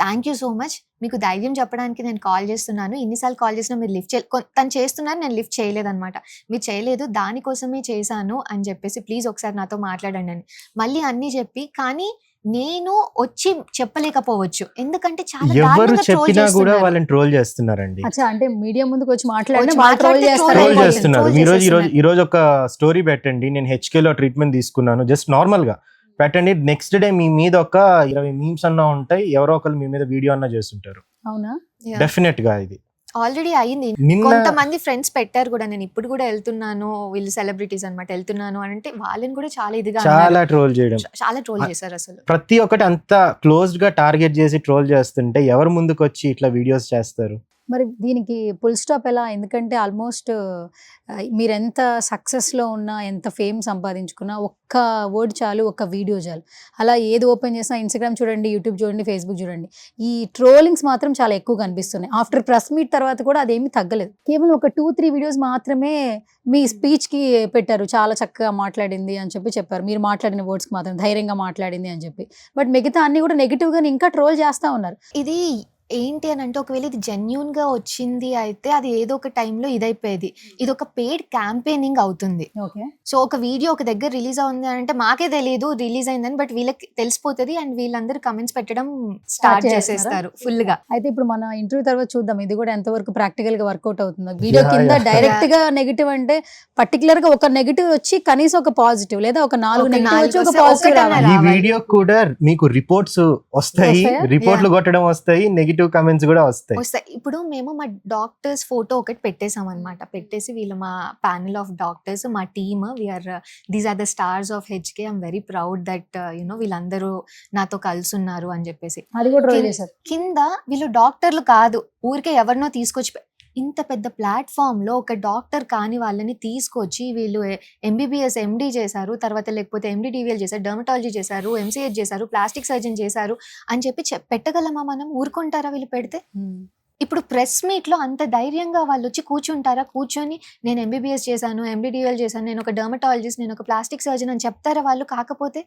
thank you so much, మీకు ధైర్యం చెప్పడానికి నేను కాల్ చేస్తున్నాను, ఇన్నిసార్లు కాల్ చేసినా మీరు లిఫ్ట్ తను చేస్తున్నారు, నేను లిఫ్ట్ చేయలేదన్నమాట, మీరు చేయలేదు, దానికోసమే చేశాను అని చెప్పేసి ప్లీజ్ ఒకసారి నాతో మాట్లాడండి అని మళ్ళీ అన్నీ చెప్పి. కానీ నేను వచ్చి చెప్పలేకపోవచ్చు, ఎందుకంటే చాలా ఎవరు దారుణంగా troll చెప్పినా కూడా చేస్తున్నారు. వాళ్ళని ట్రోల్ చేస్తున్నారండి. అచ్చా, అంటే మీడియా ముందుకు వచ్చి మాట్లాడినా వచ్చి వాళ్ళు ట్రోల్ మాట్లాడితే చేస్తారు. troll ట్రోల్ అయిపోతుంది. చేస్తున్నారు. troll ఈ రోజు ఒక స్టోరీ పెట్టండి, నేను హెచ్కేలో ట్రీట్మెంట్ తీసుకున్నాను, జస్ట్ నార్మల్ గా పెట్టండి, నెక్స్ట్ డే మీ మీద ఒక 20 మీమ్స్ అన్నా ఉంటాయి, ఎవరో ఒకరు మీ మీద వీడియో అన్నా చేస్తుంటారు. అవునా? Yeah. డెఫినెట్ గా ఇది ఆల్రెడీ అయింది. నిన్న కొంతమంది ఫ్రెండ్స్ పెట్టారు కూడా, నేను ఇప్పుడు కూడా వెళ్తున్నాను, వీళ్ళు సెలబ్రిటీస్ అన్నమాట, వెళ్తున్నాను అని అంటే వాళ్ళని కూడా చాలా ఇదిగా చాలా ట్రోల్ చేయడం, చాలా ట్రోల్ చేశారు. అసలు ప్రతి ఒక్కటి అంత క్లోజ్డ్ గా టార్గెట్ చేసి ట్రోల్ చేస్తుంటే ఎవరు ముందుకు వచ్చి ఇట్లా వీడియోస్ చేస్తారు? మరి దీనికి ఫుల్ స్టాప్ ఎలా? ఎందుకంటే ఆల్మోస్ట్ మీరెంత సక్సెస్‌లో ఉన్నా, ఎంత ఫేమ్ సంపాదించుకున్నా, ఒక్క వర్డ్ చాలు, ఒక్క వీడియో చాలు. అలా ఏది ఓపెన్ చేసినా ఇన్‌స్టాగ్రామ్ చూడండి, యూట్యూబ్ చూడండి, ఫేస్‌బుక్ చూడండి. ఈ ట్రోలింగ్స్ మాత్రం చాలా ఎక్కువ కనిపిస్తున్నాయి. ఆఫ్టర్ ప్రెస్ మీట్ తర్వాత కూడా అదేమీ తగ్గలేదు. కేవలం ఒక 2, 3 వీడియోస్ మాత్రమే మీ స్పీచ్‌కి పెట్టారు. చాలా చక్కగా మాట్లాడింది అని చెప్పారు. మీరు మాట్లాడిన వర్డ్స్‌కి మాత్రం ధైర్యంగా మాట్లాడింది అని చెప్పి. బట్ మిగతా అన్నీ కూడా నెగెటివ్‌గానే ఇంకా ట్రోల్ చేస్తా ఉన్నారు. ఇది ఏంటి అని అంటే ఒకవేళ ఇది జెన్యూన్‌గా వచ్చింది అయితే అది ఏదో ఒక టైంలో ఇదైపోయేది. ఇదొక పెయిడ్ క్యాంపెయినింగ్ అవుతుంది. ఓకే. సో ఒక వీడియో ఒక దగ్గర రిలీజ్ అవుతుంది అని అంటే మాకే తెలీదు రిలీజ్ అయిందని. బట్ వీళ్ళకి తెలిసిపోతది అండ్ వీళ్ళందరూ కామెంట్స్ పెట్టడం స్టార్ట్ చేసేస్తారు ఫుల్‌గా. అయితే ఇప్పుడు మన ఇంటర్వ్యూ తర్వాత చూద్దాం ఇది కూడా ఎంతవరకు ప్రాక్టికల్‌గా వర్కౌట్ అవుతుందో. వీడియో కింద yeah. డైరెక్ట్‌గా నెగెటివ్ అంటే పర్టిక్యులర్‌గా ఒక నెగెటివ్ వచ్చి కనీసం ఒక పాజిటివ్ లేదా ఒక 4 ఒక నెగెటివ్ వచ్చి ఒక 4 పాజిటివ్ ఒకటన్నా రావాలి. ఈ రావాలి. వీడియో కూడా మీకు రిపోర్ట్స్ వస్తాయి, వస్తాయా? రిపోర్ట్లు కొట్టడం వస్తాయి, నెగిటివ్ కమెంట్స్ కూడా వస్తాయి. వస్తాయి. ఇప్పుడు మేము మా డాక్టర్స్ ఫోటో ఒకటి పెట్టేసాం అనమాట. పెట్టేసి వీళ్ళు మా ప్యానెల్ ఆఫ్ డాక్టర్స్, మా team these are the stars of HK. I'm very proud that వీళ్ళందరూ నాతో కలుసున్నారు అని చెప్పేసి. అది కూడా ట్రోల్ కింద- చేశారు. కింద వీళ్ళు డాక్టర్లు కాదు, ఊరికే ఎవరినో తీసుకొచ్చి ఇంత పెద్ద ప్లాట్ఫామ్ లో ఒక డాక్టర్ కాని వాళ్ళని తీసుకొచ్చి వీళ్ళు ఎంబీబీఎస్ ఎండి చేశారు, తర్వాత లేకపోతే ఎండిడివిఎల్ చేశారు, డర్మటాలజీ చేశారు, ఎంసీహెచ్ చేశారు, ప్లాస్టిక్ సర్జన్ చేశారు అని చెప్పి పెట్టగలమా మనం? ఊరుకుంటారా వీళ్ళు పెడితే? ఇప్పుడు ప్రెస్ మీట్ లో అంత ధైర్యంగా వాళ్ళు వచ్చి కూర్చుంటారా? కూర్చొని నేను ఎంబీబీఎస్ చేశాను, ఎండిడివిఎల్ చేశాను, నేను ఒక డర్మటాలజిస్ట్, నేను ఒక ప్లాస్టిక్ సర్జన్ అని చెప్తారా వాళ్ళు? కాకపోతే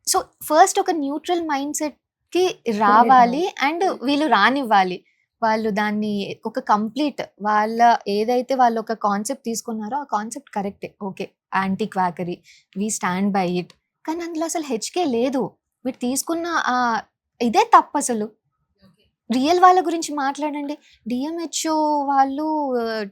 సో ఫస్ట్ ఒక న్యూట్రల్ మైండ్ సెట్ కి రావాలి అండ్ వీళ్ళు రానివ్వాలి. వాళ్ళు దాన్ని ఒక కంప్లీట్ వాళ్ళ ఏదైతే వాళ్ళు ఒక కాన్సెప్ట్ తీసుకున్నారో ఆ కాన్సెప్ట్ కరెక్టే, okay, anti quackery, we stand by it. కానీ అందులో అసలు హెచ్కే లేదు. వీడు తీసుకున్న ఇదే తప్పు. అసలు రియల్ వాళ్ళ గురించి మాట్లాడండి. డిఎంహెచ్ఓ వాళ్ళు,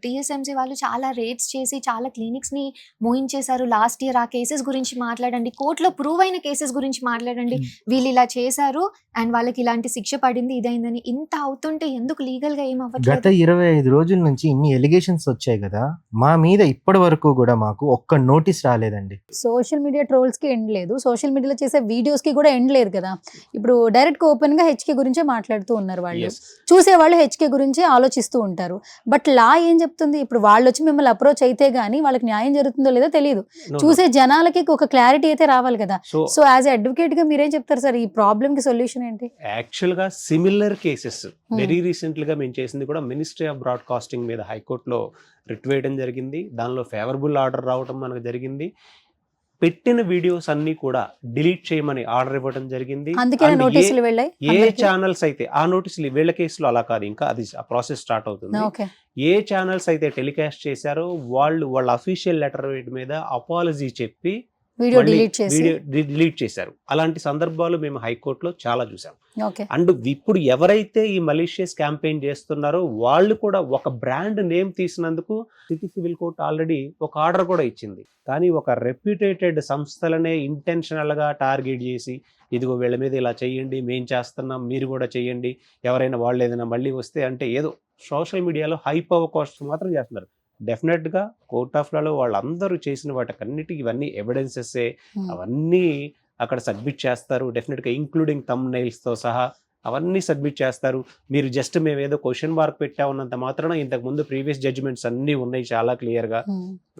టిఎస్ఎంసి వాళ్ళు చాలా రేట్స్ చేసి చాలా క్లినిక్స్ని మూయించేశారు లాస్ట్ ఇయర్. ఆ కేసెస్ గురించి మాట్లాడండి. కోర్టులో ప్రూవ్ అయిన కేసెస్ గురించి మాట్లాడండి. వీళ్ళు ఇలా చేశారు అండ్ వాళ్ళకి ఇలాంటి శిక్ష పడింది, ఇదైందని. ఇంత అవుతుంటే ఎందుకు లీగల్గా ఏం గత అవ్వట్లేదు? 25 రోజుల నుంచి ఇన్ని ఎలిగేషన్స్ వచ్చాయి కదా, మా మీద ఇప్పటి వరకు కూడా మాకు ఒక్క నోటీస్ రాలేదండి. సోషల్ మీడియా ట్రోల్స్ కి ఎండ్ లేదు, సోషల్ మీడియాలో చేసే వీడియోస్ కి కూడా ఎండ్ లేదు కదా. ఇప్పుడు డైరెక్ట్ గా ఓపెన్ గా హెచ్కే గురించే మాట్లాడుతూ ఉన్నారు వాళ్ళు. Yes. చూసేవాళ్ళు హెచ్కే గురించి ఆలోచిస్తూ ఉంటారు. బట్ లా ఏం చెప్తుంది? ఇప్పుడు వాళ్ళు వచ్చి మిమ్మల్ని అప్రోచ్ అయితే గానీ వాళ్ళకి న్యాయం జరుగుతుందో లేదో తెలియదు. No, no. చూసే జనాలకి ఒక క్లారిటీ అయితే రావాలి కదా. సో సో యాజ్ అడ్వకేట్ గా మీరేం చెప్తారు సార్? ఈ ప్రాబ్లం కి సొల్యూషన్ ఏంటి? యాక్చువల్గా సిమిలర్ కేసెస్ వెరీ రీసెంట్గా మేము చేసింది కూడా మినిస్ట్రీ ఆఫ్ బ్రాడ్కాస్టింగ్ మీద హైకోర్టులో రిట్ వేయడం జరిగింది. దానిలో ఫేవరబుల్ ఆర్డర్ రావడం మనకు జరిగింది. పెట్టిన వీడియోస్ అన్ని కూడా డిలీట్ చేయమని ఆర్డర్ ఇవ్వడం జరిగింది. అందుకే And నోటీసులు వెళ్ళాయి ఏ ఛానల్స్ అయితే ఆ నోటీసులు, వీళ్ళ కేసులో అలా కాదు, ఇంకా అది ఆ ప్రాసెస్ స్టార్ట్ అవుతుంది. ఓకే. ఏ ఛానల్స్ అయితే టెలికాస్ట్ చేశారో వాళ్ళ అఫీషియల్ లెటర్ మీద అపాలజీ చెప్పి వీడియో మళ్ళీ డిలీట్ చేసి. వీడియో డిలీట్ చేశారు. అలాంటి సందర్భాలు మేము హైకోర్టులో చాలా చూసాం. ఓకే. అండ్ ఇప్పుడు ఎవరైతే ఈ మలీషియస్ క్యాంపెయిన్ చేస్తున్నారో వాళ్ళు కూడా ఒక బ్రాండ్ నేమ్ తీసినందుకు సిటీ సివిల్ కోర్ట్ ఆల్రెడీ ఒక ఆర్డర్ కూడా ఇచ్చింది. కానీ ఒక రెప్యూటేటెడ్ సంస్థలనే ఇంటెన్షనల్గా టార్గెట్ చేసి ఇదిగో వీళ్ళ మీద ఇలా చేయండి, మేము చేస్తున్నాం, మీరు కూడా చేయండి, ఎవరైనా వాళ్ళు ఏదైనా మళ్ళీ వస్తే అంటే ఏదో సోషల్ మీడియాలో హై పవర్ కాస్ట్ మాత్రం చేస్తున్నారు. డెఫినెట్గా కోర్ట్ ఆఫ్ లాలో వాళ్ళందరూ చేసిన వాటికన్నిటికీ ఇవన్నీ ఎవిడెన్సెస్సే, అవన్నీ అక్కడ సబ్మిట్ చేస్తారు. డెఫినెట్గా ఇంక్లూడింగ్ థంబ్నెయిల్స్తో సహా అవన్నీ సబ్మిట్ చేస్తారు. మీరు జస్ట్ మేము ఏదో క్వశ్చన్ మార్క్ పెట్టామన్నంత మాత్రాన ఇంతకుముందు ప్రీవియస్ జడ్జిమెంట్స్ అన్నీ ఉన్నాయి చాలా క్లియర్గా.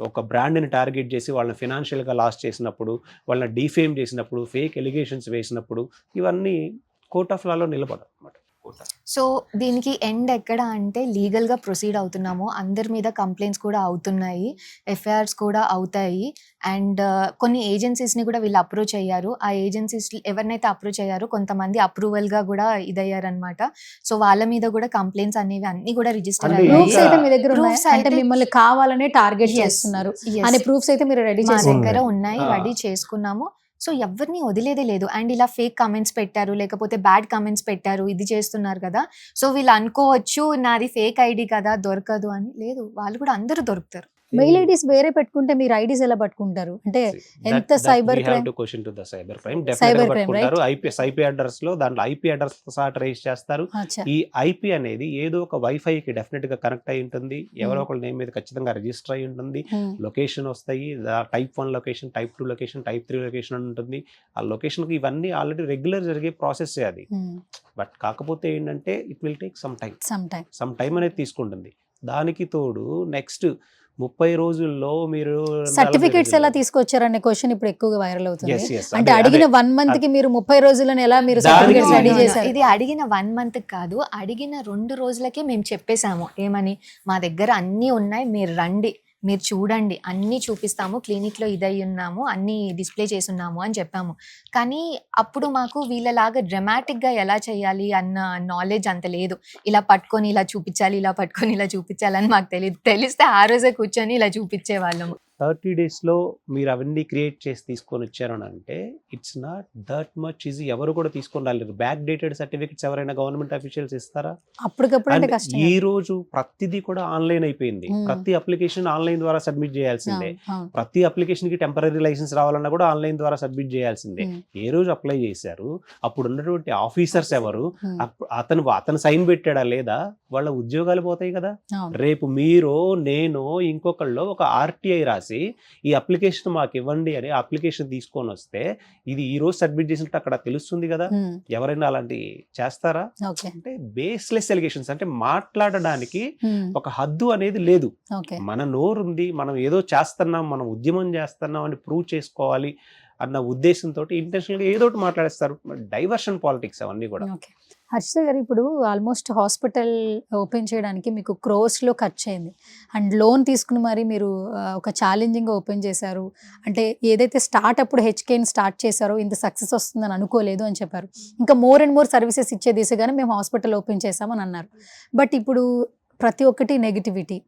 ఒక బ్రాండ్ని టార్గెట్ చేసి వాళ్ళని ఫినాన్షియల్గా లాస్ చేసినప్పుడు, వాళ్ళని డిఫేమ్ చేసినప్పుడు, ఫేక్ ఎలిగేషన్స్ వేసినప్పుడు ఇవన్నీ కోర్ట్ ఆఫ్ లాలో నిలబడదు అన్నమాట. సో దీనికి ఎండ్ ఎక్కడ అంటే లీగల్గా ప్రొసీడ్ అవుతున్నాము. అందరి మీద కంప్లైంట్స్ కూడా అవుతున్నాయి, ఎఫ్ఐఆర్స్ కూడా అవుతాయి. అండ్ కొన్ని ఏజెన్సీస్ని కూడా వీళ్ళు అప్రోచ్ అయ్యారు. ఆ ఏజెన్సీస్ ఎవరినైతే అప్రోచ్ అయ్యారో కొంతమంది అప్రూవల్గా కూడా ఇదయ్యారనమాట. సో వాళ్ళ మీద కూడా కంప్లైంట్స్ అనేవి అన్ని కూడా రిజిస్టర్ అంటే అయ్యాయి. ప్రూఫ్స్ అయితే మీ దగ్గర ఉన్నాయి Proofs అంటే అయితే- మిమ్మల్ని కావాలనే టార్గెట్ Yes, చేస్తున్నారు yes. అనే ప్రూఫ్స్ అయితే మీరు రెడీ మా చేసి దగ్గర ఉన్నాయి. ఉన్నాయి, ఆ. రెడీ చేసుకున్నాము. సో ఎవరిని వదిలేదే లేదు. అండ్ ఇలా ఫేక్ కమెంట్స్ పెట్టారు, లేకపోతే బ్యాడ్ కమెంట్స్ పెట్టారు, ఇది చేస్తున్నారు కదా. సో వీళ్ళు అనుకోవచ్చు నాది ఫేక్ ఐడి కదా దొరకదు అని. లేదు, వాళ్ళు కూడా అందరూ దొరుకుతారు. మెయిల్ ఐడీస్ వేరే పెట్టుకుంటే మీరు ఐడీస్ ఎలా పట్టుకుంటారు? అంటే ఎంత cyber crime question to the cyber crime Cyber crime, పట్టుకుంటారు. ఐపీ అడ్రస్ లో దాంట్లో ఐపీ అడ్రస్ తో సహా ట్రేస్ చేస్తారు. అచ్చా ఈ ఐపీ అనేది ఏదో ఒక వైఫై కి డెఫినెట్ గా కనెక్ట్ అయి ఉంటుంది, ఎవరో ఒకళ్ళ నేమ్ మీద ఖచ్చితంగా రిజిస్టర్ అయి ఉంటుంది, లొకేషన్ వస్తాయి, type 1 location, type 2 location, type 3 location అని ఉంటుంది. ఆ లొకేషన్ కి ఇవన్నీ ఆల్రెడీ రెగ్యులర్ జరిగే ప్రాసెస్ అది. బట్ కాకపోతే ఏంటంటే it will take some time అనేది తీసుకుంటుంది. దానికి తోడు నెక్స్ట్ 30 రోజుల్లో మీరు సర్టిఫికేట్స్ ఎలా తీసుకొచ్చారనే క్వశ్చన్ ఇప్పుడు ఎక్కువగా వైరల్ అవుతుంది. అంటే అడిగిన 1 మంత్ కి మీరు 30 రోజులను ఎలా మీరు సర్టిఫికేట్స్ రెడీ చేశారు? ఇది అడిగిన 1 మంత్ కాదు, అడిగిన 2 రోజులకే మేము చెప్పేశాము ఏమని, మా దగ్గర అన్నీ ఉన్నాయి, మీరు రండి, మీరు చూడండి, అన్నీ చూపిస్తాము, క్లినిక్లో ఇదై ఉన్నాము, అన్నీ డిస్ప్లే చేసి ఉన్నాము అని చెప్పాము. కానీ అప్పుడు మాకు వీళ్ళలాగా డ్రమాటిక్గా ఎలా చేయాలి అన్న నాలెడ్జ్ అంత లేదు. ఇలా పట్టుకొని ఇలా చూపించాలి, ఇలా పట్టుకొని ఇలా చూపించాలని మాకు తెలియదు. తెలిస్తే ఆ రోజే కూర్చొని ఇలా చూపించే వాళ్ళము. 30 days లో మీరు అవన్నీ క్రియేట్ చేసి తీసుకొని వచ్చారు అని అంటే it's not that much easy. ఎవరు కూడా తీసుకొని రాలేరు. బ్యాక్ డేటెడ్ సర్టిఫికెట్స్ ఎవరైనా గవర్నమెంట్ అఫీషియల్స్ ఇస్తారా? అప్పటికప్పుడు అంటే And కష్టం. ఈ రోజు ప్రతిదీ కూడా ఆన్లైన్ అయిపోయింది. ప్రతి అప్లికేషన్ ఆన్లైన్ ద్వారా సబ్మిట్ చేయాల్సిందే. ప్రతి అప్లికేషన్ కి టెంపరీ లైసెన్స్ రావాలన్నా కూడా ఆన్లైన్ ద్వారా సబ్మిట్ చేయాల్సిందే. ఏ రోజు అప్లై చేశారు, అప్పుడు ఉన్నటువంటి ఆఫీసర్స్ ఎవరు, అతను సైన్ పెట్టాడా లేదా, వాళ్ళ ఉద్యోగాలు పోతాయి కదా. రేపు మీరు నేను ఇంకొకళ్ళు ఒక ఆర్టీఐ రాసి ఈ అప్లికేషన్ మాకు ఇవ్వండి అని అప్లికేషన్ తీసుకొని వస్తే ఇది ఈ రోజు సబ్మిట్ చేసినట్టు అక్కడ తెలుస్తుంది కదా. ఎవరైనా అలాంటి చేస్తారా? అంటే బేస్లెస్ ఎలిగేషన్స్, అంటే మాట్లాడడానికి ఒక హద్దు అనేది లేదు. మన నోరు ఉంది, మనం ఏదో చేస్తున్నాం, మనం ఉద్యమం చేస్తున్నాం అని ప్రూవ్ చేసుకోవాలి అన్న ఉద్దేశంతో ఇంటెన్షనల్గా ఏదో ఒకటి మాట్లాడేస్తారు. డైవర్షన్ పాలిటిక్స్ అవన్నీ కూడా. హర్షిత గారు, ఇప్పుడు ఆల్మోస్ట్ హాస్పిటల్ ఓపెన్ చేయడానికి మీకు క్రోర్స్లో ఖర్చు అయింది. అండ్ లోన్ తీసుకుని మరి మీరు ఒక ఛాలెంజింగ్గా ఓపెన్ చేశారు. అంటే ఏదైతే స్టార్ట్ అప్పుడు హెచ్కేని స్టార్ట్ చేశారో ఇంత సక్సెస్ వస్తుందని అనుకోలేదు అని చెప్పారు. ఇంకా మోర్ అండ్ మోర్ సర్వీసెస్ ఇచ్చే దిశగానే మేము హాస్పిటల్ ఓపెన్ చేశామని అన్నారు. బట్ ఇప్పుడు ప్రతి ఒక్కటి నెగిటివిటీ,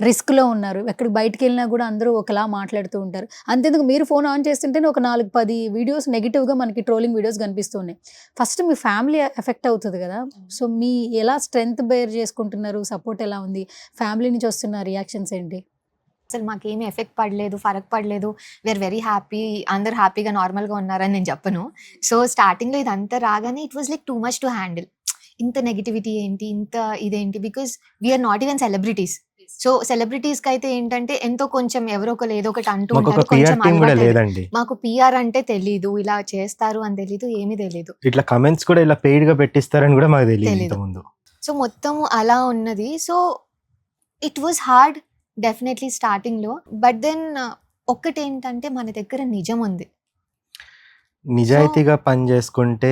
రిస్క్లో ఉన్నారు. ఎక్కడికి బయటకు వెళ్ళినా కూడా అందరూ ఒకలా మాట్లాడుతూ ఉంటారు. అంతేందుకు మీరు ఫోన్ ఆన్ చేస్తుంటేనే ఒక 4-10 వీడియోస్ నెగిటివ్గా మనకి ట్రోలింగ్ వీడియోస్ కనిపిస్తూ ఉన్నాయి. ఫస్ట్ మీ ఫ్యామిలీ ఎఫెక్ట్ అవుతుంది కదా. సో మీ ఎలా స్ట్రెంగ్త్ బేర్ చేసుకుంటున్నారు, సపోర్ట్ ఎలా ఉంది, ఫ్యామిలీ నుంచి వస్తున్న రియాక్షన్స్ ఏంటి? అసలు మాకేమీ ఎఫెక్ట్ పడలేదు, ఫరక్ పడలేదు. వీఆర్ వెరీ హ్యాపీ, అందరు హ్యాపీగా నార్మల్గా ఉన్నారని నేను చెప్పను. సో స్టార్టింగ్లో ఇదంతా రాగానే it was like too much to handle. ఇంత నెగిటివిటీ ఏంటి, ఇంత ఇదేంటి, because we're not even celebrities. So సెలబ్రిటీస్కి అయితే ఏంటంటే ఎంతో కొంచెం ఎవరో ఒకరు ఏదో ఒకటి అంటూ ఉంటారు, కొంచెం లేదండి. మాకు పిఆర్ అంటే తెలీదు, ఇలా చేస్తారు అని తెలీదు, ఏమీ తెలీదు. ఇట్లా కమెంట్స్ కూడా ఇలా పెయిడ్ గా పెట్టిస్తారని కూడా మాకు తెలియదు ముందు. సో మొత్తం అలా ఉన్నది. So it was hard definitely స్టార్టింగ్లో. బట్ దెన్ ఒక్కటేంటంటే మన దగ్గర నిజం ఉంది. నిజాయితీగా పని చేసుకుంటే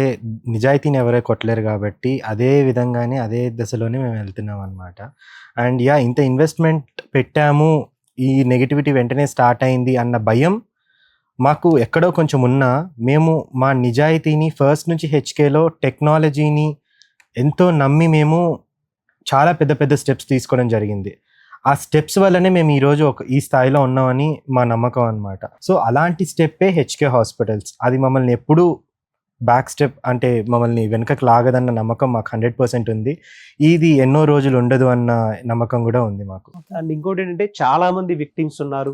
నిజాయితీని ఎవరే కొట్టలేరు కాబట్టి అదే విధంగానే అదే దశలోనే మేము వెళ్తున్నాం అనమాట. అండ్ ఇంత ఇన్వెస్ట్మెంట్ పెట్టాము, ఈ నెగిటివిటీ వెంటనే స్టార్ట్ అయింది అన్న భయం మాకు ఎక్కడో కొంచెం ఉన్నా, మేము మా నిజాయితీని ఫస్ట్ నుంచి హెచ్కేలో టెక్నాలజీని ఎంతో నమ్మి మేము చాలా పెద్ద పెద్ద స్టెప్స్ తీసుకోవడం జరిగింది. ఆ స్టెప్స్ వల్లనే మేము ఈరోజు ఈ స్థాయిలో ఉన్నామని మా నమ్మకం అనమాట. సో అలాంటి స్టెప్పే హెచ్కే హాస్పిటల్స్. అది మమ్మల్ని ఎప్పుడూ బ్యాక్ స్టెప్ అంటే మమ్మల్ని వెనకకు లాగదన్న నమ్మకం మాకు 100% ఉంది. ఇది ఎన్నో రోజులు ఉండదు అన్న నమ్మకం కూడా ఉంది మాకు. అండ్ ఇంకోటి ఏంటంటే చాలా మంది విక్టిమ్స్ ఉన్నారు,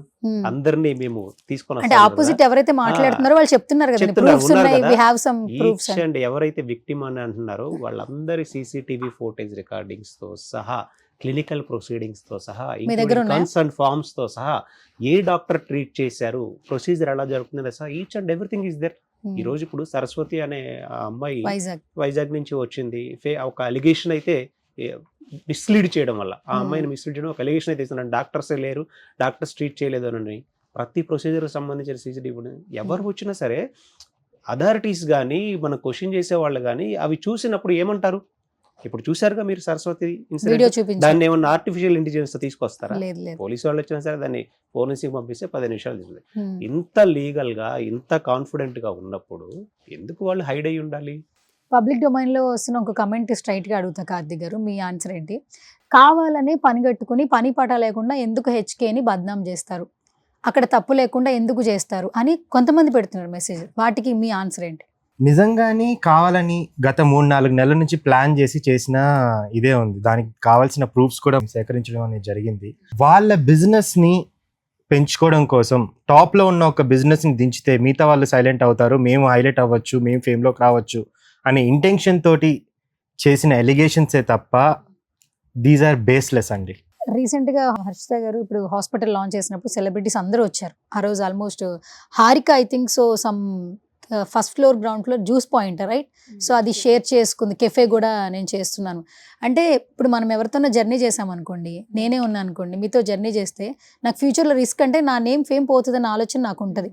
అందరినీ మేము తీసుకొని అంటే ఆపోజిట్ ఎవరైతే మాట్లాడుతున్నారో వాళ్ళు చెప్తున్నారు కదా, ప్రూఫ్స్ ఉన్నాయి, we have some proofs. And ఎవరైతే విక్టిమ్ అని అంటున్నారో వాళ్ళందరి సీసీటీవీ ఫోటేజ్ రికార్డింగ్స్ తో సహా, క్లినికల్ ప్రొసీడింగ్స్ తో సహా, కన్సర్న్ ఫార్మ్స్ తో సహా, ఏ డాక్టర్ ట్రీట్ చేశారు, ప్రొసీజర్ ఎలా జరుగుతుందో సహా, each and everything is there. ఈ రోజు ఇప్పుడు సరస్వతి అనే అమ్మాయి వైజాగ్ నుంచి వచ్చింది. ఒక అలిగేషన్ అయితే మిస్లీడ్ చేయడం వల్ల ఆ అమ్మాయిని మిస్లీడ్ చేయడం ఒక అలిగేషన్ అయితే ఇస్తున్నాను. డాక్టర్సే లేరు, డాక్టర్స్ ట్రీట్ చేయలేదు అని. ప్రతి ప్రొసీజర్ సంబంధించిన సీసీటీవీ ఎవరు వచ్చినా సరే అథారిటీస్ కానీ మన క్వశ్చన్ చేసే వాళ్ళు కానీ అవి చూసినప్పుడు ఏమంటారు? ఇప్పుడు చూసారుగా మీరు సరస్వతి ఇన్సిడెంట్, దాన్ని ఏమన్నా ఆర్టిఫిషియల్ ఇంటెలిజెన్స్ తో తీసుకొస్తారా? పోలీసు వాళ్ళు వచ్చినా సరే దాన్ని ఫోరెన్సిక్ పంపిస్తే 10 నిమిషాలు తీసుకుంది. ఇంత లీగల్ గా ఇంత కాన్ఫిడెంట్ గా ఉన్నప్పుడు ఎందుకు వాళ్ళు హైడ్ అయ్యి ఉండాలి? పబ్లిక్ డొమైన్ లో వస్తున్న ఒక కమెంట్ స్ట్రైట్ గా అడుగుతా కార్తిక్ గారు, మీ ఆన్సర్ ఏంటి? కావాలని పని కట్టుకుని పని పాట లేకుండా ఎందుకు హెచ్కేని బద్నాం చేస్తారు, అక్కడ తప్పు లేకుండా ఎందుకు చేస్తారు అని కొంతమంది పెడుతున్నారు మెసేజ్. వాటికి మీ ఆన్సర్ ఏంటి? నిజంగానే కావాలని గత 3-4 నెలల నుంచి ప్లాన్ చేసిన ఇదే ఉంది. దానికి కావాల్సిన ప్రూఫ్స్ కూడా సేకరించడం అనేది జరిగింది. వాళ్ళ బిజినెస్ ని పెంచుకోవడం కోసం టాప్లో ఉన్న ఒక బిజినెస్ని దించితే మిగతా వాళ్ళు సైలెంట్ అవుతారు, మేము హైలైట్ అవ్వచ్చు, మేము ఫేమ్లోకి రావచ్చు అనే ఇంటెన్షన్ తోటి చేసిన ఎలిగేషన్సే తప్ప దీస్ ఆర్ బేస్లెస్ అండి. రీసెంట్గా హర్షిత గారు ఇప్పుడు హాస్పిటల్ లాంచ్ చేసినప్పుడు సెలబ్రిటీస్ అందరూ వచ్చారు. ఆ రోజు almost Harika I think so some first floor ground floor juice point right, so అది షేర్ చేసుకుంది. కెఫే కూడా నేను చేస్తున్నాను అంటే ఇప్పుడు మనం ఎవరితోనో జర్నీ చేసామనుకోండి, నేనే ఉన్నాను అనుకోండి, మీతో జర్నీ చేస్తే నాకు ఫ్యూచర్లో రిస్క్ అంటే నా నేమ్ ఫేమ్ పోతుందన్న ఆలోచన నాకు ఉంటుంది.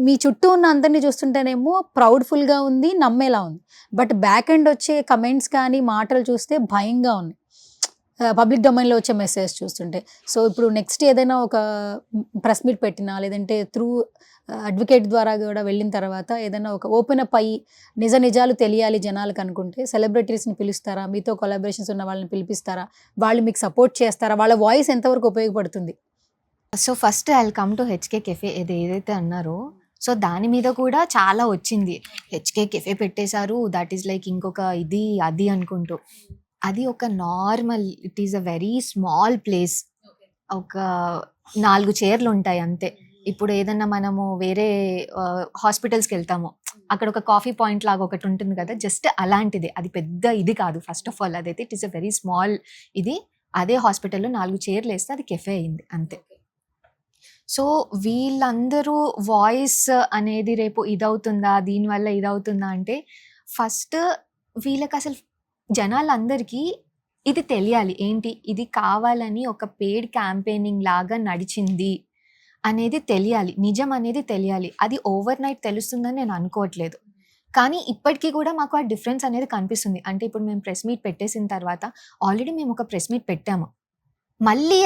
మీ చుట్టూ ఉన్న అందరినీ చూస్తుంటేనేమో ప్రౌడ్ఫుల్గా ఉంది, నమ్మేలా ఉంది. బట్ బ్యాక్ ఎండ్ వచ్చే కమెంట్స్ కానీ మాటలు చూస్తే భయంగా ఉన్నాయి, పబ్లిక్ డొమైన్లో వచ్చే మెసేజ్ చూస్తుంటే. సో ఇప్పుడు నెక్స్ట్ ఏదైనా ఒక ప్రెస్ మీట్ పెట్టినా లేదంటే త్రూ అడ్వకేట్ ద్వారా కూడా వెళ్ళిన తర్వాత ఏదైనా ఒక ఓపెన్ అప్ అయ్యి నిజాలు తెలియాలి జనాలకు అనుకుంటే సెలబ్రిటీస్ని పిలుస్తారా, మీతో కొలాబరేషన్స్ ఉన్న వాళ్ళని పిలిపిస్తారా, వాళ్ళు మీకు సపోర్ట్ చేస్తారా, వాళ్ళ వాయిస్ ఎంతవరకు ఉపయోగపడుతుంది? So first I will come to HK cafe ఏదైతే అన్నారో, సో దాని మీద కూడా చాలా వచ్చింది. హెచ్కే కెఫే పెట్టేశారు, దట్ ఈస్ లైక్ ఇంకొక ఇది అది అనుకుంటూ. అది ఒక normal, it is a very small place. ఒక 4 చైర్లు ఉంటాయి అంతే. ఇప్పుడు ఏదన్నా మనము వేరే హాస్పిటల్స్కి వెళ్తాము, అక్కడ ఒక కాఫీ పాయింట్ లాగా ఒకటి ఉంటుంది కదా, జస్ట్ అలాంటిది. అది పెద్ద ఇది కాదు. ఫస్ట్ ఆఫ్ ఆల్ అదైతే it is a very small ఇది. అదే హాస్పిటల్లో 4 చైర్లు వేస్తే అది కెఫే అయింది అంతే. సో వీళ్ళందరూ వాయిస్ అనేది రేపు ఇదవుతుందా, దీనివల్ల ఇదవుతుందా అంటే ఫస్ట్ వీళ్ళకి అసలు జనాలందరికీ ఇది తెలియాలి. ఏంటి ఇది కావాలని ఒక పెయిడ్ క్యాంపెయినింగ్ లాగా నడిచింది అనేది తెలియాలి, నిజం అనేది తెలియాలి. అది ఓవర్ నైట్ తెలుస్తుందని నేను అనుకోవట్లేదు. కానీ ఇప్పటికీ కూడా మాకు ఆ డిఫరెన్స్ అనేది కనిపిస్తుంది. అంటే ఇప్పుడు మేము ప్రెస్ మీట్ పెట్టేసిన తర్వాత ఆల్రెడీ మేము ఒక ప్రెస్ మీట్ పెట్టాము, మళ్ళీ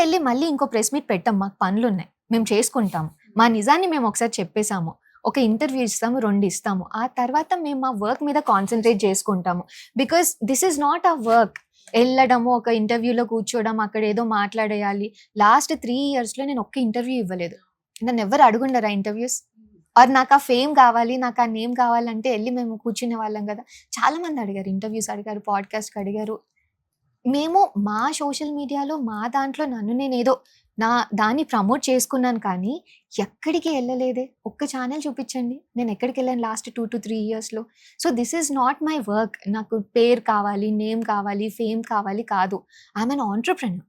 ఇంకో ప్రెస్ మీట్ పెట్టాం. మాకు పనులు ఉన్నాయి, మేము చేసుకుంటాము. మా నిజాన్ని మేము ఒకసారి చెప్పేశాము, ఒక ఇంటర్వ్యూ ఇస్తాము, 2 ఇస్తాము. ఆ తర్వాత మేము మా వర్క్ మీద కాన్సన్ట్రేట్ చేసుకుంటాము. Because this is not a work. వెళ్ళడము, ఒక ఇంటర్వ్యూలో కూర్చోవడం, అక్కడ ఏదో మాట్లాడేయాలి. లాస్ట్ 3 yearsలో నేను ఒక్క ఇంటర్వ్యూ ఇవ్వలేదు. నన్ను ఎవరు అడుగుండరా ఇంటర్వ్యూస్, ఆర్ నాకు ఆ ఫేమ్ కావాలి, నాకు ఆ నేమ్ కావాలంటే వెళ్ళి మేము కూర్చునే వాళ్ళం కదా. చాలా మంది అడిగారు, ఇంటర్వ్యూస్ అడిగారు, పాడ్కాస్ట్ అడిగారు. మేము మా సోషల్ మీడియాలో మా దాంట్లో నన్ను నేనేదో దాన్ని ప్రమోట్ చేసుకున్నాను, కానీ ఎక్కడికి వెళ్ళలేదే. ఒక్క ఛానల్ చూపించండి నేను ఎక్కడికి వెళ్ళాను లాస్ట్ 2 to 3 yearsలో. So this is not my work. నాకు పేరు కావాలి, నేమ్ కావాలి, ఫేమ్ కావాలి కాదు. I'm an entrepreneur.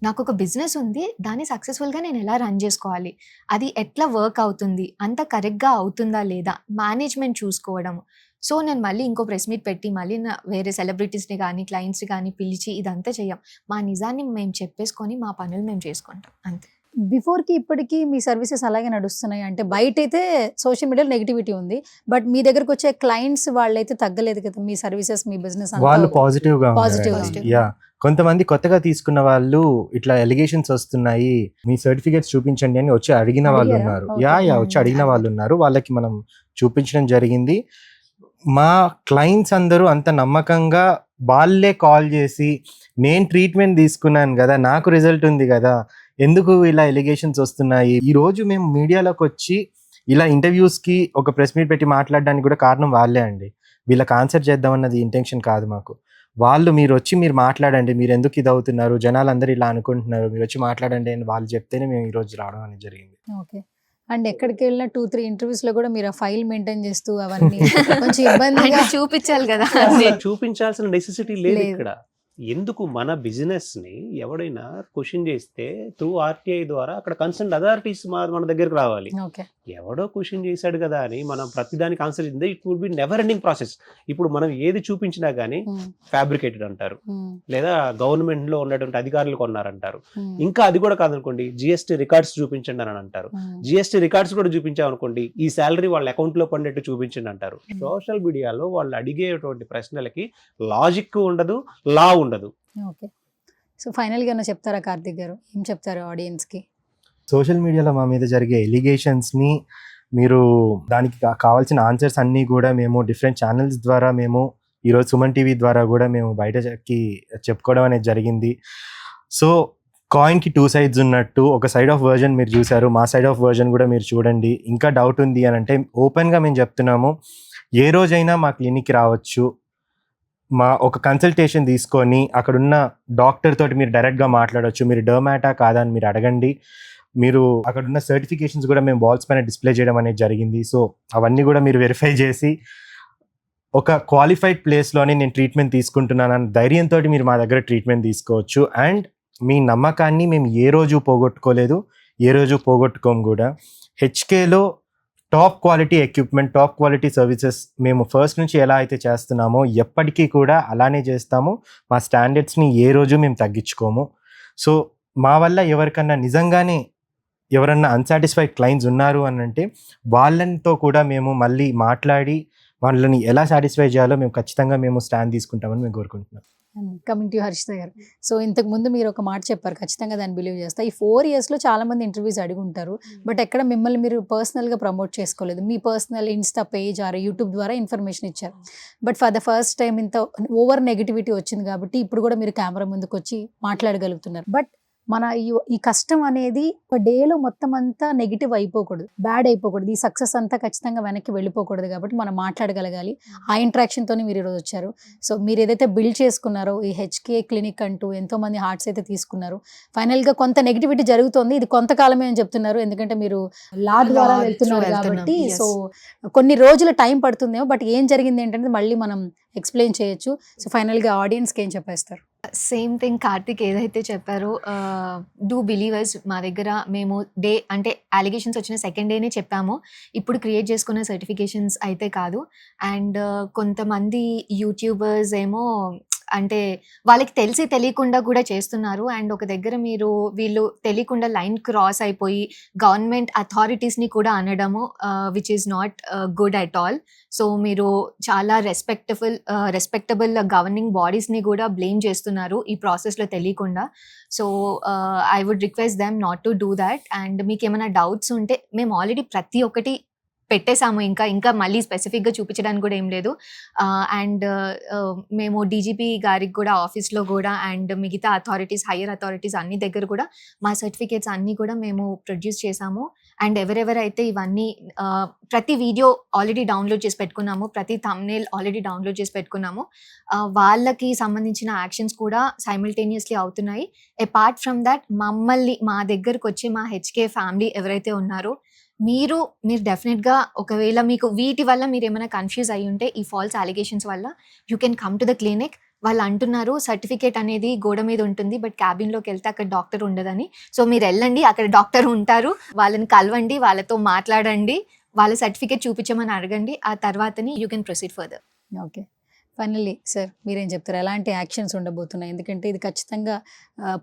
నాకు ఒక బిజినెస్ ఉంది, దాన్ని సక్సెస్ఫుల్గా నేను ఎలా రన్ చేసుకోవాలి, అది ఎట్లా వర్క్ అవుతుంది, అంత కరెక్ట్గా అవుతుందా లేదా, మేనేజ్మెంట్ చూసుకోవడము. సో నేను మళ్ళీ ఇంకో ప్రెస్ మీట్ పెట్టి మళ్ళీ వేరే సెలబ్రిటీస్ని కానీ క్లయింట్స్ని కానీ పిలిచి ఇదంతా చెయ్యం. మా నిజాన్ని మేము చెప్పేసుకొని మా పనులు మేము చేసుకుంటాం అంతే. బిఫోర్కి ఇప్పటికీ మీ సర్వీసెస్ అలాగే నడుస్తున్నాయి అంటే? బయట అయితే సోషల్ మీడియాలో నెగిటివిటీ ఉంది, బట్ మీ దగ్గరకు వచ్చే క్లయింట్స్ వాళ్ళైతే తగ్గలేదు కదా, మీ సర్వీసెస్ మీ బిజినెస్ వాళ్ళు పాజిటివ్గా పాజిటివ్గా యా. కొంతమంది కొత్తగా తీసుకున్న వాళ్ళు ఇట్లా ఎలిగేషన్స్ వస్తున్నాయి, మీ సర్టిఫికేట్స్ చూపించండి అని వచ్చి అడిగిన వాళ్ళు అడిగారా? ఉన్నారు. Okay. వచ్చి అడిగిన వాళ్ళు ఉన్నారు, వాళ్ళకి మనం చూపించడం జరిగింది. మా క్లయింట్స్ అందరూ అంత నమ్మకంగా వాళ్ళే కాల్ చేసి, నేను ట్రీట్మెంట్ తీసుకున్నాను కదా, నాకు రిజల్ట్ ఉంది కదా, ఎందుకు ఇలా ఎలిగేషన్స్ వస్తున్నాయి. ఈ రోజు మేము మీడియాలోకి వచ్చి ఇలా ఇంటర్వ్యూస్కి ఒక ప్రెస్ మీట్ పెట్టి మాట్లాడడానికి కూడా కారణం వాళ్ళే అండి. వీళ్ళకి ఆన్సర్ చేద్దామన్నది ఇంటెన్షన్ కాదు మాకు. వాళ్ళు మీరు వచ్చి మీరు మాట్లాడండి, మీరు ఎందుకు ఇది అవుతున్నారు, జనాలు అందరూ ఇలా అనుకుంటున్నారు, మీరు వచ్చి మాట్లాడండి అని వాళ్ళు చెప్తేనే మేము ఈరోజు రావడం అనేది జరిగింది. ఓకే. అండ్ ఎక్కడికి వెళ్ళినా 2-3 ఇంటర్వ్యూస్లో కూడా మీరు ఆ ఫైల్ మెయింటైన్ చేస్తూ అవన్నీ కొంచెం ఇబ్బందిగా చూపించాలి కదా. అసలు చూపించాల్సిన నెసెసిటీ లేదు లేదు. ఇక్కడ. ఎందుకు మన బిజినెస్ ని ఎవడైనా క్వశ్చన్ చేస్తే త్రూ ఆర్టీఐ ద్వారా అక్కడ కన్సర్న్ అథారిటీస్ మన దగ్గరకు రావాలి. ఓకే. ఎవడో క్వశ్చన్ చేశాడు కదా అని మనం ప్రతిదానికి ఆన్సర్ ఇస్తే it would be never ending process. ఇప్పుడు మనం ఏది చూపించినా గానీ ఫ్యాబ్రికేటెడ్ అంటారు, లేదా గవర్నమెంట్ లో ఉన్నటువంటి అధికారులు కొన్నారంటారు. ఇంకా అది కూడా కాదనుకోండి, జిఎస్టీ రికార్డ్స్ చూపించండి అని అంటారు. జిఎస్టీ రికార్డ్స్ కూడా చూపించామనుకోండి, ఈ శాలరీ వాళ్ళ అకౌంట్ లో పడినట్టు చూపించండి అంటారు. సోషల్ మీడియాలో వాళ్ళు అడిగేటువంటి ప్రశ్నలకి లాజిక్ ఉండదు, లా ఉండదు. ఓకే. సో ఫైనల్గా ఏమైనా చెప్తారా కార్తిక్ గారు, ఏం చెప్తారు ఆడియన్స్కి? సోషల్ మీడియాలో మా మీద జరిగే ఎలిగేషన్స్ని మీరు దానికి కావాల్సిన ఆన్సర్స్ అన్నీ కూడా మేము డిఫరెంట్ ఛానల్స్ ద్వారా మేము ఈరోజు సుమన్ టీవీ ద్వారా కూడా మేము బయటకి చెప్పుకోవడం అనేది జరిగింది. సో కాయిన్కి 2 sides ఉన్నట్టు ఒక సైడ్ ఆఫ్ వర్జన్ మీరు చూసారు, మా సైడ్ ఆఫ్ వర్జన్ కూడా మీరు చూడండి. ఇంకా డౌట్ ఉంది అని అంటే ఓపెన్గా మేము చెప్తున్నాము, ఏ రోజైనా మా క్లినిక్కి రావచ్చు, మా ఒక కన్సల్టేషన్ తీసుకొని అక్కడున్న డాక్టర్ తోటి మీరు డైరెక్ట్గా మాట్లాడవచ్చు. మీరు డర్మాటా కాదా అని మీరు అడగండి. మీరు అక్కడ ఉన్న సర్టిఫికేషన్స్ కూడా మేము వాల్స్ పైన డిస్ప్లే చేయడం అనేది జరిగింది. సో అవన్నీ కూడా మీరు వెరిఫై చేసి ఒక క్వాలిఫైడ్ ప్లేస్లోనే నేను ట్రీట్మెంట్ తీసుకుంటున్నానని ధైర్యంతో మీరు మా దగ్గర ట్రీట్మెంట్ తీసుకోవచ్చు. అండ్ మీ నమ్మకాన్ని మేము ఏ రోజు పోగొట్టుకోలేదు, ఏ రోజు పోగొట్టుకోము కూడా. హెచ్కేలో top quality equipment, top quality services మేము ఫస్ట్ నుంచి ఎలా అయితే చేస్తున్నామో ఎప్పటికీ కూడా అలానే చేస్తాము. మా స్టాండర్డ్స్ని ఏ రోజు మేము తగ్గించుకోము. సో మా వల్ల ఎవరికన్నా నిజంగానే ఎవరన్నా అన్సాటిస్ఫైడ్ క్లయింట్స్ ఉన్నారు అని అంటే వాళ్ళతో కూడా మేము మళ్ళీ మాట్లాడి వాళ్ళని ఎలా సాటిస్ఫై చేయాలో మేము ఖచ్చితంగా మేము స్టాండ్ తీసుకుంటామని మేము కోరుకుంటున్నాం. కమింగ్ టు హర్షిత గారు, సో ఇంతకు ముందు మీరు ఒక మాట చెప్పారు, ఖచ్చితంగా దాన్ని బిలీవ్ చేస్తా. ఈ 4 yearsలో చాలా మంది ఇంటర్వ్యూస్ అడిగి ఉంటారు, బట్ ఎక్కడ మిమ్మల్ని మీరు పర్సనల్గా ప్రమోట్ చేసుకోలేదు. మీ personal Insta page or YouTube ద్వారా ఇన్ఫర్మేషన్ ఇచ్చారు. But for the first time ఇంత ఓవర్ నెగిటివిటీ వచ్చింది కాబట్టి ఇప్పుడు కూడా మీరు కెమెరా ముందుకు వచ్చి మాట్లాడగలుగుతున్నారు. బట్ మన ఈ కష్టం అనేది ఒక డేలో మొత్తం అంతా నెగిటివ్ అయిపోకూడదు, బ్యాడ్ అయిపోకూడదు, ఈ సక్సెస్ అంతా ఖచ్చితంగా వెనక్కి వెళ్ళిపోకూడదు. కాబట్టి మనం మాట్లాడగలగాలి. ఆ ఇంట్రాక్షన్తోనే మీరు ఈరోజు వచ్చారు. సో మీరు ఏదైతే బిల్డ్ చేసుకున్నారో ఈ హెచ్కే క్లినిక్ అంటూ ఎంతోమంది హార్ట్స్ అయితే తీసుకున్నారు, ఫైనల్గా కొంత నెగిటివిటీ జరుగుతోంది. ఇది కొంతకాలమే అని చెప్తున్నారు, ఎందుకంటే మీరు లా ద్వారా వెళ్తున్నారు కాబట్టి. సో కొన్ని రోజుల టైం పడుతుందేమో, బట్ ఏం జరిగింది ఏంటంటే మళ్ళీ మనం ఎక్స్ప్లెయిన్ చేయొచ్చు. సో ఫైనల్గా ఆడియన్స్కి ఏం చెప్పేస్తారు? సేమ్ థింగ్ కార్తిక్ ఏదైతే చెప్పారో, డూ బిలీవర్స్. మా దగ్గర మేము డే అంటే అలిగేషన్స్ వచ్చిన సెకండ్ డేనే చెప్పాము, ఇప్పుడు క్రియేట్ చేసుకున్న సర్టిఫికేషన్స్ అయితే కాదు. అండ్ కొంతమంది యూట్యూబర్స్ ఏమో అంటే వాళ్ళకి తెలిసి తెలియకుండా కూడా చేస్తున్నారు. అండ్ ఒక దగ్గర వీళ్ళు తెలియకుండా లైన్ క్రాస్ అయిపోయి గవర్నమెంట్ అథారిటీస్ని కూడా అనడము, which is not good at all. So మీరు చాలా రెస్పెక్టబుల్ గవర్నింగ్ బాడీస్ని కూడా బ్లేమ్ చేస్తున్నారు ఈ ప్రాసెస్లో తెలియకుండా. So I would request them not to do that. And మీకు ఏమైనా డౌట్స్ ఉంటే మేము ఆల్రెడీ ప్రతి ఒక్కటి పెట్టేసాము, ఇంకా మళ్ళీ స్పెసిఫిక్గా చూపించడానికి కూడా ఏం లేదు. అండ్ మేము డీజీపీ గారికి కూడా ఆఫీస్లో కూడా అండ్ మిగతా అథారిటీస్, హయ్యర్ అథారిటీస్ అన్ని దగ్గర కూడా మా సర్టిఫికేట్స్ అన్నీ కూడా మేము ప్రొడ్యూస్ చేసాము. అండ్ ఎవరెవరైతే ఇవన్నీ ప్రతి వీడియో ఆల్రెడీ డౌన్లోడ్ చేసి పెట్టుకున్నాము, ప్రతి థంబ్నెయిల్ ఆల్రెడీ డౌన్లోడ్ చేసి పెట్టుకున్నాము, వాళ్ళకి సంబంధించిన యాక్షన్స్ కూడా సైమల్టేనియస్లీ అవుతున్నాయి. అపార్ట్ ఫ్రమ్ దాట్ మా దగ్గరకు వచ్చి మా హెచ్కే ఫ్యామిలీ ఎవరైతే ఉన్నారో మీరు డెఫినెట్గా ఒకవేళ మీకు వీటి వల్ల మీరు ఏమైనా కన్ఫ్యూజ్ అయ్యి ఉంటే ఈ ఫాల్స్ అలిగేషన్స్ వల్ల you can come to the clinic. వాళ్ళు అంటున్నారు సర్టిఫికేట్ అనేది గోడ మీద ఉంటుంది, బట్ క్యాబిన్లోకి వెళ్తే అక్కడ డాక్టర్ ఉండదని. సో మీరు వెళ్ళండి, అక్కడ డాక్టర్ ఉంటారు, వాళ్ళని కలవండి, వాళ్ళతో మాట్లాడండి, వాళ్ళ సర్టిఫికేట్ చూపించమని అడగండి. ఆ తర్వాతని you can proceed further. Okay, finally sir మీరేం చెప్తారు? ఎలాంటి యాక్షన్స్ ఉండబోతున్నాయి? ఎందుకంటే ఇది ఖచ్చితంగా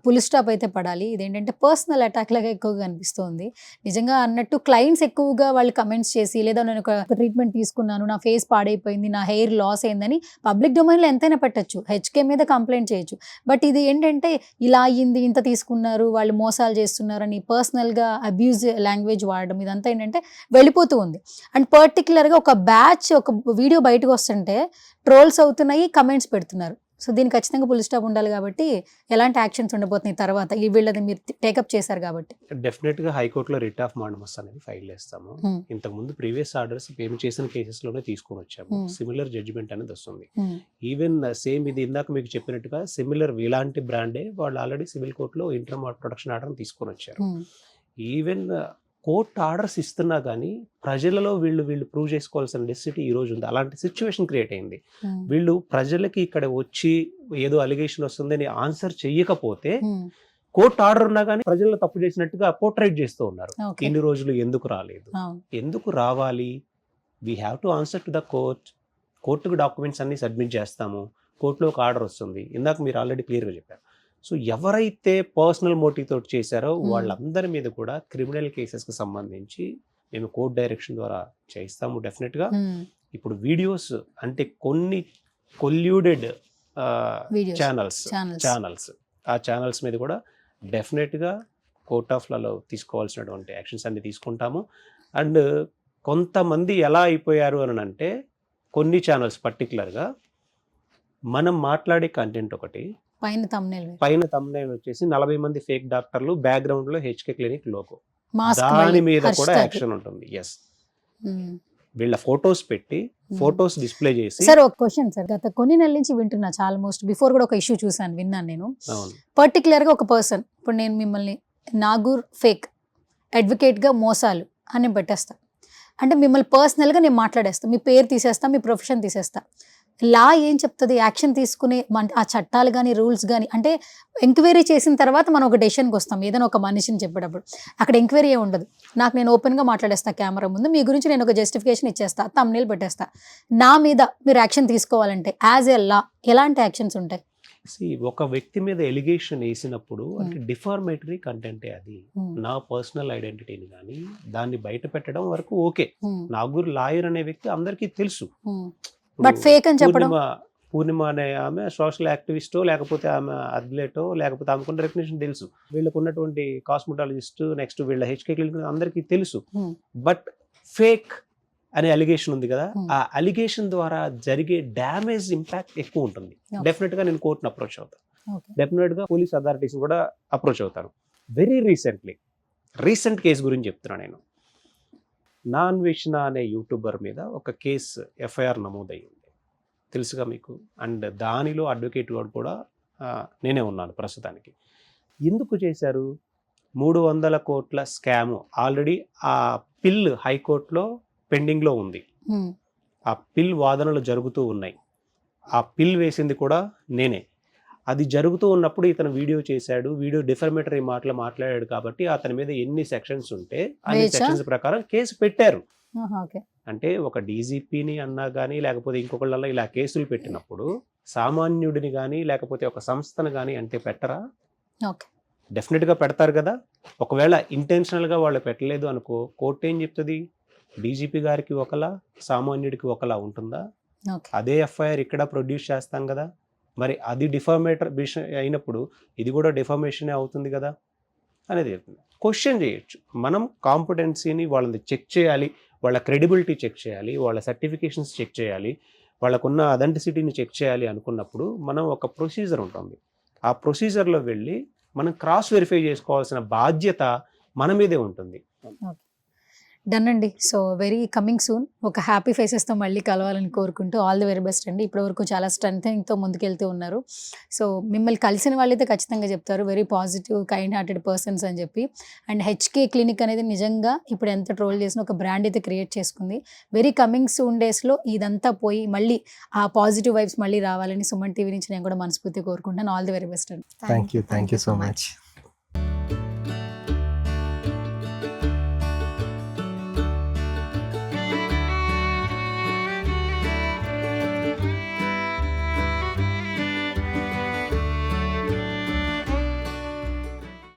పుల్ స్టాప్ అయితే పడాలి. ఇదేంటంటే పర్సనల్ అటాక్ లాగా ఎక్కువగా అనిపిస్తుంది. నిజంగా అన్నట్టు క్లయింట్స్ ఎక్కువగా వాళ్ళు కమెంట్స్ చేసి, లేదా నేను ఒక ట్రీట్మెంట్ తీసుకున్నాను, నా ఫేస్ పాడైపోయింది, నా హెయిర్ లాస్ అయిందని పబ్లిక్ డొమైన్లో ఎంతైనా పెట్టచ్చు, హెచ్కే మీద కంప్లైంట్ చేయొచ్చు. బట్ ఇది ఏంటంటే ఇలా అయ్యింది, ఇంత తీసుకున్నారు, వాళ్ళు మోసాలు చేస్తున్నారు అని పర్సనల్గా అబ్యూజ్ లాంగ్వేజ్ వాడడం, ఇదంతా ఏంటంటే వెళ్ళిపోతూ ఉంది. అండ్ పర్టికులర్గా ఒక బ్యాచ్ ఒక వీడియో బయటకు వస్తుంటే ట్రోల్స్ అవుతున్నాయి, కమెంట్స్ పెడుతున్నారు. సో దీనికి ఖచ్చితంగా పుల్ స్టాప్ ఉండాలి. కాబట్టి ఎలాంటి యాక్షన్స్ ఉండబోతున్నాయి తర్వాత ఈ వీళ్ళది మీరు టేకప్ చేశారు కాబట్టి? డెఫినెట్గా హైకోర్టులో రిట్ ఆఫ్ మాండమస్ అనేది ఫైల్ చేస్తాము. ఇంతకుముందు ప్రీవియస్ ఆర్డర్స్ మేము చేసిన కేసెస్లోనే తీసుకొని వచ్చాము. సిమిలర్ జడ్జిమెంట్ అనేది వస్తుంది. ఈవెన్ సేమ్ ఇది ఇందాక మీకు చెప్పినట్టుగా సిమిలర్ ఇలాంటి బ్రాండే వాళ్ళు ఆల్రెడీ సివిల్ కోర్టులో ఇంటర్ ప్రొడక్షన్ ఆర్డర్ తీసుకొని వచ్చారు. ఈవెన్ కోర్టు ఆర్డర్స్ ఇస్తున్నా కానీ ప్రజలలో వీళ్ళు ప్రూవ్ చేసుకోవాల్సిన నెసెసిటీ ఈ రోజు ఉంది. అలాంటి సిచ్యువేషన్ క్రియేట్ అయింది. వీళ్ళు ప్రజలకి ఇక్కడ వచ్చి ఏదో అలిగేషన్ వస్తుందని ఆన్సర్ చెయ్యకపోతే కోర్టు ఆర్డర్ ఉన్నా కానీ ప్రజల్లో తప్పు చేసినట్టుగా పోర్ట్రైట్ చేస్తూ ఉన్నారు. ఇన్ని రోజులు ఎందుకు రాలేదు, ఎందుకు రావాలి? We have to answer to the కోర్టుకు డాక్యుమెంట్స్ అన్ని సబ్మిట్ చేస్తాము, కోర్టులో ఒక ఆర్డర్ వస్తుంది. ఇందాక మీరు ఆల్రెడీ క్లియర్గా చెప్పారు. సో ఎవరైతే పర్సనల్ మోటివ్ తోటి చేశారో వాళ్ళందరి మీద కూడా క్రిమినల్ కేసెస్కి సంబంధించి మేము కోర్ట్ డైరెక్షన్ ద్వారా చేస్తాము డెఫినెట్గా. ఇప్పుడు వీడియోస్ అంటే కొన్ని కొల్యూడెడ్ ఛానల్స్ ఆ ఛానల్స్ మీద కూడా డెఫినెట్గా కోర్ట్ ఆఫ్ లాలో తీసుకోవాల్సినటువంటి యాక్షన్స్ అన్ని తీసుకుంటాము. అండ్ కొంతమంది ఎలా అయిపోయారు అని అంటే కొన్ని ఛానల్స్ పర్టికులర్గా మనం మాట్లాడే కంటెంట్ ఒకటి, పైన thumbnail వచ్చేసి 40 మంది ఫేక్ డాక్టర్లు, బ్యాక్గ్రౌండ్ లో హెచ్కే క్లినిక్ లోగో, దాని మీద కూడా యాక్షన్ ఉంటుంది. ఎస్, వీళ్ళ ఫోటోస్ పెట్టి ఫోటోస్ డిస్ప్లే చేసి. సార్ ఒక క్వశ్చన్ సార్, గత కొన్ని నెలల నుంచి వింటున్నా, ఆల్మోస్ట్ బిఫోర్ కూడా ఒక ఇష్యూ చూసాను, విన్నాను నేను. పర్టికులర్ గా ఒక పర్సన్, ఇప్పుడు నేను మిమ్మల్ని నాగూర్ ఫేక్ అడ్వకేట్గా మోసాలు అని నేను పెట్టేస్తా. అంటే మిమ్మల్ని పర్సనల్గా నేను మాట్లాడేస్తా, మీ పేరు తీసేస్తా, మీ ప్రొఫెషన్ తీసేస్తా. లా ఏం చెప్తుంది? యాక్షన్ తీసుకునే ఆ చట్టాలు కానీ రూల్స్ కానీ, అంటే ఎంక్వైరీ చేసిన తర్వాత మనం ఒక డెసిషన్కి వస్తాం ఏదైనా ఒక మనిషిని చెప్పేటప్పుడు. అక్కడ ఎంక్వైరీ ఏ ఉండదు. నేను ఓపెన్గా మాట్లాడేస్తా కెమెరా ముందు, మీ గురించి నేను ఒక జస్టిఫికేషన్ ఇచ్చేస్తా, థంబ్నెయిల్ పెట్టేస్తా. నా మీద మీరు యాక్షన్ తీసుకోవాలంటే యాజ్ ఏ లా ఎలాంటి యాక్షన్స్ ఉంటాయి? ఒక వ్యక్తి మీద ఎలిగేషన్ వేసినప్పుడు అంటే డిఫార్మేటరీ కంటెంటే అది. నా పర్సనల్ ఐడెంటిటీని కానీ దాన్ని బయట పెట్టడం వరకు ఓకే. నాగూర్ లాయర్ అనే వ్యక్తి అందరికీ తెలుసు. బట్ ఫేక్ అని చెప్పడం, పూర్ణిమ అనే ఆమె సోషల్ యాక్టివిస్టో లేకపోతే ఆమె అథ్లెటో లేకపోతే ఆమెకున్న రెకగ్నిషన్ తెలుసు. వీళ్ళకు ఉన్నటువంటి కాస్మెటాలజిస్ట్, నెక్స్ట్ వీళ్ళ హెచ్కే క్లినిక్ అందరికీ తెలుసు. బట్ ఫేక్ అనే అలిగేషన్ ఉంది కదా, ఆ అలిగేషన్ ద్వారా జరిగే డ్యామేజ్ ఇంపాక్ట్ ఎక్కువ ఉంటుంది. డెఫినెట్ గా నేను కోర్టును అప్రోచ్ అవుతాను, డెఫినెట్ గా పోలీస్ అథారిటీస్ కూడా అప్రోచ్ అవుతాను. వెరీ రీసెంట్ కేసు గురించి చెప్తున్నా నేను. నాన్వేషణ అనే యూట్యూబర్ మీద ఒక కేసు ఎఫ్ఐఆర్ నమోదయ్యింది, తెలుసుగా మీకు. అండ్ దానిలో అడ్వకేట్ కూడా నేనే ఉన్నాను ప్రస్తుతానికి. ఎందుకు చేశారు? 300 కోట్ల స్కామ్ ఆల్రెడీ ఆ పిల్ హైకోర్టులో పెండింగ్లో ఉంది. ఆ పిల్ వాదనలు జరుగుతూ ఉన్నాయి. ఆ పిల్ వేసింది కూడా నేనే. అది జరుగుతూ ఉన్నప్పుడు ఇతను వీడియో చేశాడు, వీడియో డిఫర్మేటరీ మాటలు మాట్లాడాడు కాబట్టి అతని మీద ఎన్ని సెక్షన్స్ ఉంటే అన్ని సెక్షన్స్ ప్రకారం కేసు పెట్టారు. అంటే ఒక డీజీపీని అన్నా కానీ లేకపోతే ఇంకొకళ్ళ ఇలా కేసులు పెట్టినప్పుడు సామాన్యుడిని కానీ లేకపోతే ఒక సంస్థను కానీ అంటే పెట్టరా? డెఫినెట్గా పెడతారు కదా. ఒకవేళ ఇంటెన్షనల్గా వాళ్ళు పెట్టలేదు అనుకో, కోర్టు ఏం చెప్తుంది? డీజీపీ గారికి ఒకలా, సామాన్యుడికి ఒకలా ఉంటుందా? అదే ఎఫ్ఐఆర్ ఇక్కడ ప్రొడ్యూస్ చేస్తాం కదా, మరి అది డిఫామేటర్ అయినప్పుడు ఇది కూడా డిఫామేషనే అవుతుంది కదా అనేది క్వశ్చన్ చేయొచ్చు. మనం కాంపిటెన్సీని వాళ్ళని చెక్ చేయాలి, వాళ్ళ క్రెడిబిలిటీ చెక్ చేయాలి, వాళ్ళ సర్టిఫికేషన్స్ చెక్ చేయాలి, వాళ్ళకున్న అథెంటిసిటీని చెక్ చేయాలి అనుకున్నప్పుడు మనం ఒక ప్రొసీజర్ ఉంటుంది. ఆ ప్రొసీజర్లో వెళ్ళి మనం క్రాస్ వెరిఫై చేసుకోవాల్సిన బాధ్యత మన మీదే ఉంటుంది. డన్ అండి. So very coming soon. ఒక హ్యాపీ ఫేసెస్తో మళ్ళీ కలవాలని కోరుకుంటూ ఆల్ ది వెరీ బెస్ట్ అండి. ఇప్పటివరకు చాలా స్ట్రెంగ్తో ముందుకెళ్తూ ఉన్నారు. సో మిమ్మల్ని కలిసిన వాళ్ళైతే ఖచ్చితంగా చెప్తారు very positive kind hearted persons అని చెప్పి. అండ్ హెచ్కే క్లినిక్ అనేది నిజంగా ఇప్పుడు ఎంత ట్రోల్ చేసినా ఒక బ్రాండ్ అయితే క్రియేట్ చేసుకుంది. వెరీ కమింగ్ సూన్ డేస్లో ఇదంతా పోయి మళ్ళీ ఆ పాజిటివ్ వైబ్స్ మళ్ళీ రావాలని సుమన్ టీవీ నుంచి నేను కూడా మనస్ఫూర్తిగా కోరుకుంటాను. ఆల్ ది వెరీ బెస్ట్ అండి. Thank you so much.